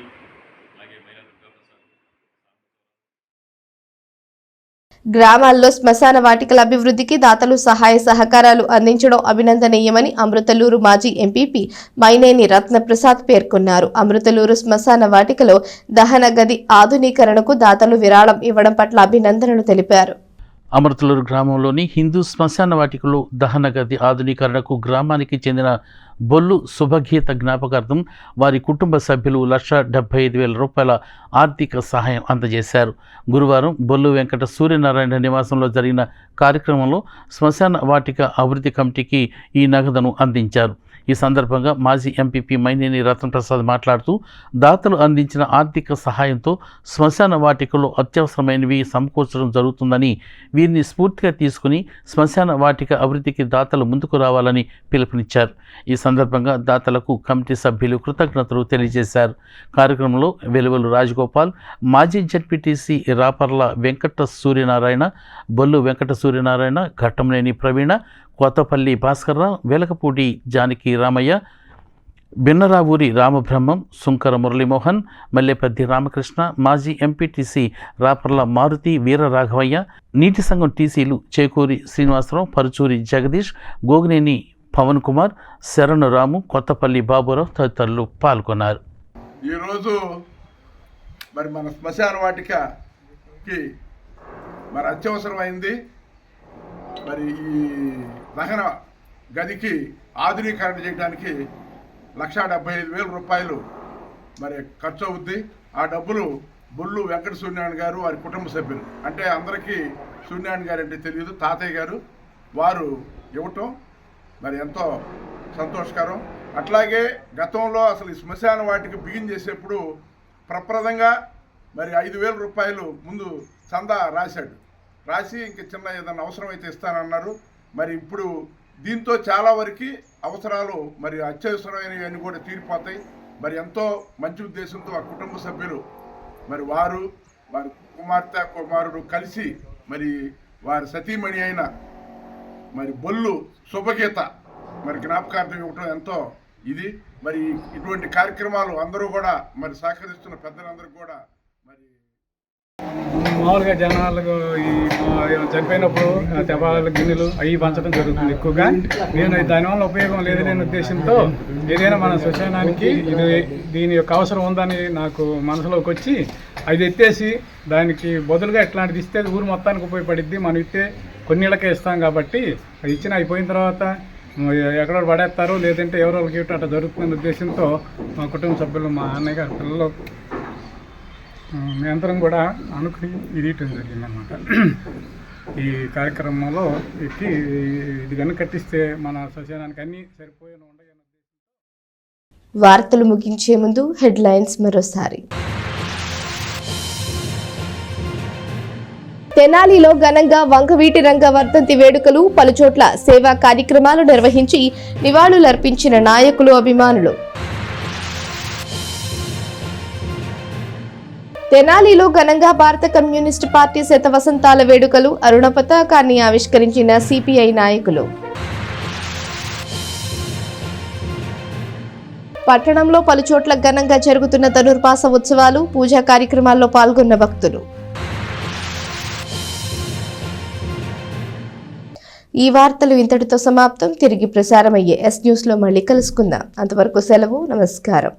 గ్రామాల్లో శ్మశాన వాటికల అభివృద్ధికి దాతలు సహాయ సహకారాలు అందించడం అభినందనీయమని అమృతలూరు మాజీ ఎంపీపీ మైనేని రత్నప్రసాద్ పేర్కొన్నారు. అమృతలూరు శ్మశాన వాటికలో దహన గది ఆధునీకరణకు దాతలు విరాళం ఇవ్వడం పట్ల అభినందనలు తెలిపారు. అమృతలూరు గ్రామంలోని హిందూ శ్మశాన వాటికలో దహన గది ఆధునీకరణకు గ్రామానికి చెందిన బొల్లు శుభగీత జ్ఞాపకార్థం వారి కుటుంబ సభ్యులు 1,75,000 రూపాయల ఆర్థిక సహాయం అందజేశారు. గురువారం బొల్లు వెంకట సూర్యనారాయణ నివాసంలో జరిగిన కార్యక్రమంలో శ్మశాన వాటిక అభివృద్ధి కమిటీకి ఈ నగదును అందించారు. ఈ సందర్భంగా మాజీ ఎంపీపీ మైనేని రత్నప్రసాద్ మాట్లాడుతూ దాతలు అందించిన ఆర్థిక సహాయంతో శ్మశాన వాటికలో అత్యవసరమైనవి సమకూర్చడం జరుగుతుందని, వీరిని స్ఫూర్తిగా తీసుకుని శ్మశాన వాటిక అభివృద్ధికి దాతలు ముందుకు రావాలని పిలుపునిచ్చారు. ఈ సందర్భంగా దాతలకు కమిటీ సభ్యులు కృతజ్ఞతలు తెలియజేశారు. కార్యక్రమంలో వెలువలు రాజగోపాల్, మాజీ జడ్పీటీసీ రాపర్ల వెంకట సూర్యనారాయణ, బొల్లు వెంకట సూర్యనారాయణ, ఘట్టంనేని ప్రవీణ, కొత్తపల్లి భాస్కర్రావు, వెలకపూడి జానకి రామయ్య, బిన్నరావూరి రామబ్రహ్మం, సుంకర మురళీమోహన్, మల్లెపద్ది రామకృష్ణ, మాజీ ఎంపీటీసీ రాపర్ల మారుతి వీరరాఘవయ్య, నీటి సంఘం టీసీలు చేకూరి శ్రీనివాసరావు, పరుచూరి జగదీష్, గోగినేని పవన్ కుమార్, శరణు రాము, కొత్తపల్లి బాబురావు తదితరులు పాల్గొన్నారు. ఈరోజు మరి మన శ్మశాన వాటికకి మరి అత్యవసరమైంది. మరి ఈ దహన గదికి ఆధునీకరణ చేయడానికి 1,75,000 రూపాయలు మరి ఖర్చు అవుద్ది. ఆ డబ్బులు బొల్లు వెంకట సూర్యనారాయణ గారు వారి కుటుంబ సభ్యులు, అంటే అందరికీ సూర్యనారాయణ గారు అంటే తెలియదు, తాతయ్య గారు వారు ఇవ్వటం మరి ఎంతో సంతోషకరం. అట్లాగే గతంలో అసలు ఈ శ్మశాన వాటికి బిగిన్ చేసేప్పుడు ప్రప్రదంగా మరి 5,000 రూపాయలు ముందు చందా రాసి ఇంక చిన్న ఏదైనా అవసరం అయితే ఇస్తానన్నారు. మరి ఇప్పుడు దీంతో చాలా వరకు అవసరాలు మరి అత్యవసరమైనవన్నీ కూడా తీరిపోతాయి. మరి ఎంతో మంచి ఉద్దేశంతో ఆ కుటుంబ సభ్యులు మరి వారి కుమార్తె కుమారుడు కలిసి మరి వారి సతీమణి అయిన మరి బొల్లు శుభగీత మరి జ్ఞాపకార్థం ఇవ్వటం ఎంతో ఇది. మరి ఇటువంటి కార్యక్రమాలు అందరూ కూడా మరి సహకరిస్తున్న పెద్దలందరూ కూడా మరి మామూలుగా జనాలకు ఈ చనిపోయినప్పుడు తెపాలు గిన్నెలు అవి పంచడం జరుగుతుంది ఎక్కువగా. నేను దానివల్ల ఉపయోగం లేదనే ఉద్దేశంతో ఏదైనా మన శ్మశానానికి దీని యొక్క అవసరం ఉందని నాకు మనసులోకి వచ్చి అది ఎత్తేసి దానికి బదులుగా ఎట్లాంటిది ఇస్తే ఊరు మొత్తానికి ఉపయోగపడిద్ది. మనం ఇస్తే కొన్నిళ్ళకే ఇస్తాం కాబట్టి అది ఇచ్చిన అయిపోయిన తర్వాత ఎక్కడో పడేస్తారు, లేదంటే ఎవరో వాళ్ళకి ఇవ్వటం అట్లా జరుగుతుందనే ఉద్దేశంతో మా కుటుంబ సభ్యులు, మా అన్నయ్య గారి పిల్లలు మేమంతరం కూడా అనుకుని ఇది ఇవ్వటం జరిగిందనమాట. ఈ కార్యక్రమంలో ఎక్కి ఇది కనుక కట్టిస్తే మన శ్మశానానికి అన్నీ సరిపోయిన ఉండవు. వార్తలు ముగించే ముందు హెడ్లైన్స్ మరోసారి. తెనాలిలో ఘనంగా వంగవీటి రంగ వర్ధంతి వేడుకలు, పలుచోట్ల సేవా కార్యక్రమాలు నిర్వహించి నివాళులర్పించిన నాయకులు, అభిమానులు. తెనాలిలో ఘనంగా భారత కమ్యూనిస్టు పార్టీ శతవసంతాల వేడుకలు, అరుణ పతాకాన్ని ఆవిష్కరించిన సిపిఐ నాయకులు. పట్టణంలో పలుచోట్ల ఘనంగా జరుగుతున్న ధనుర్మాస ఉత్సవాలు, పూజా కార్యక్రమాల్లో పాల్గొన్న భక్తులు. ఈ వార్తలు ఇంతటితో సమాప్తం. తిరిగి ప్రసారమయ్యే ఎస్ న్యూస్ లో మళ్ళీ కలుసుకుందాం. అంతవరకు సెలవు. నమస్కారం.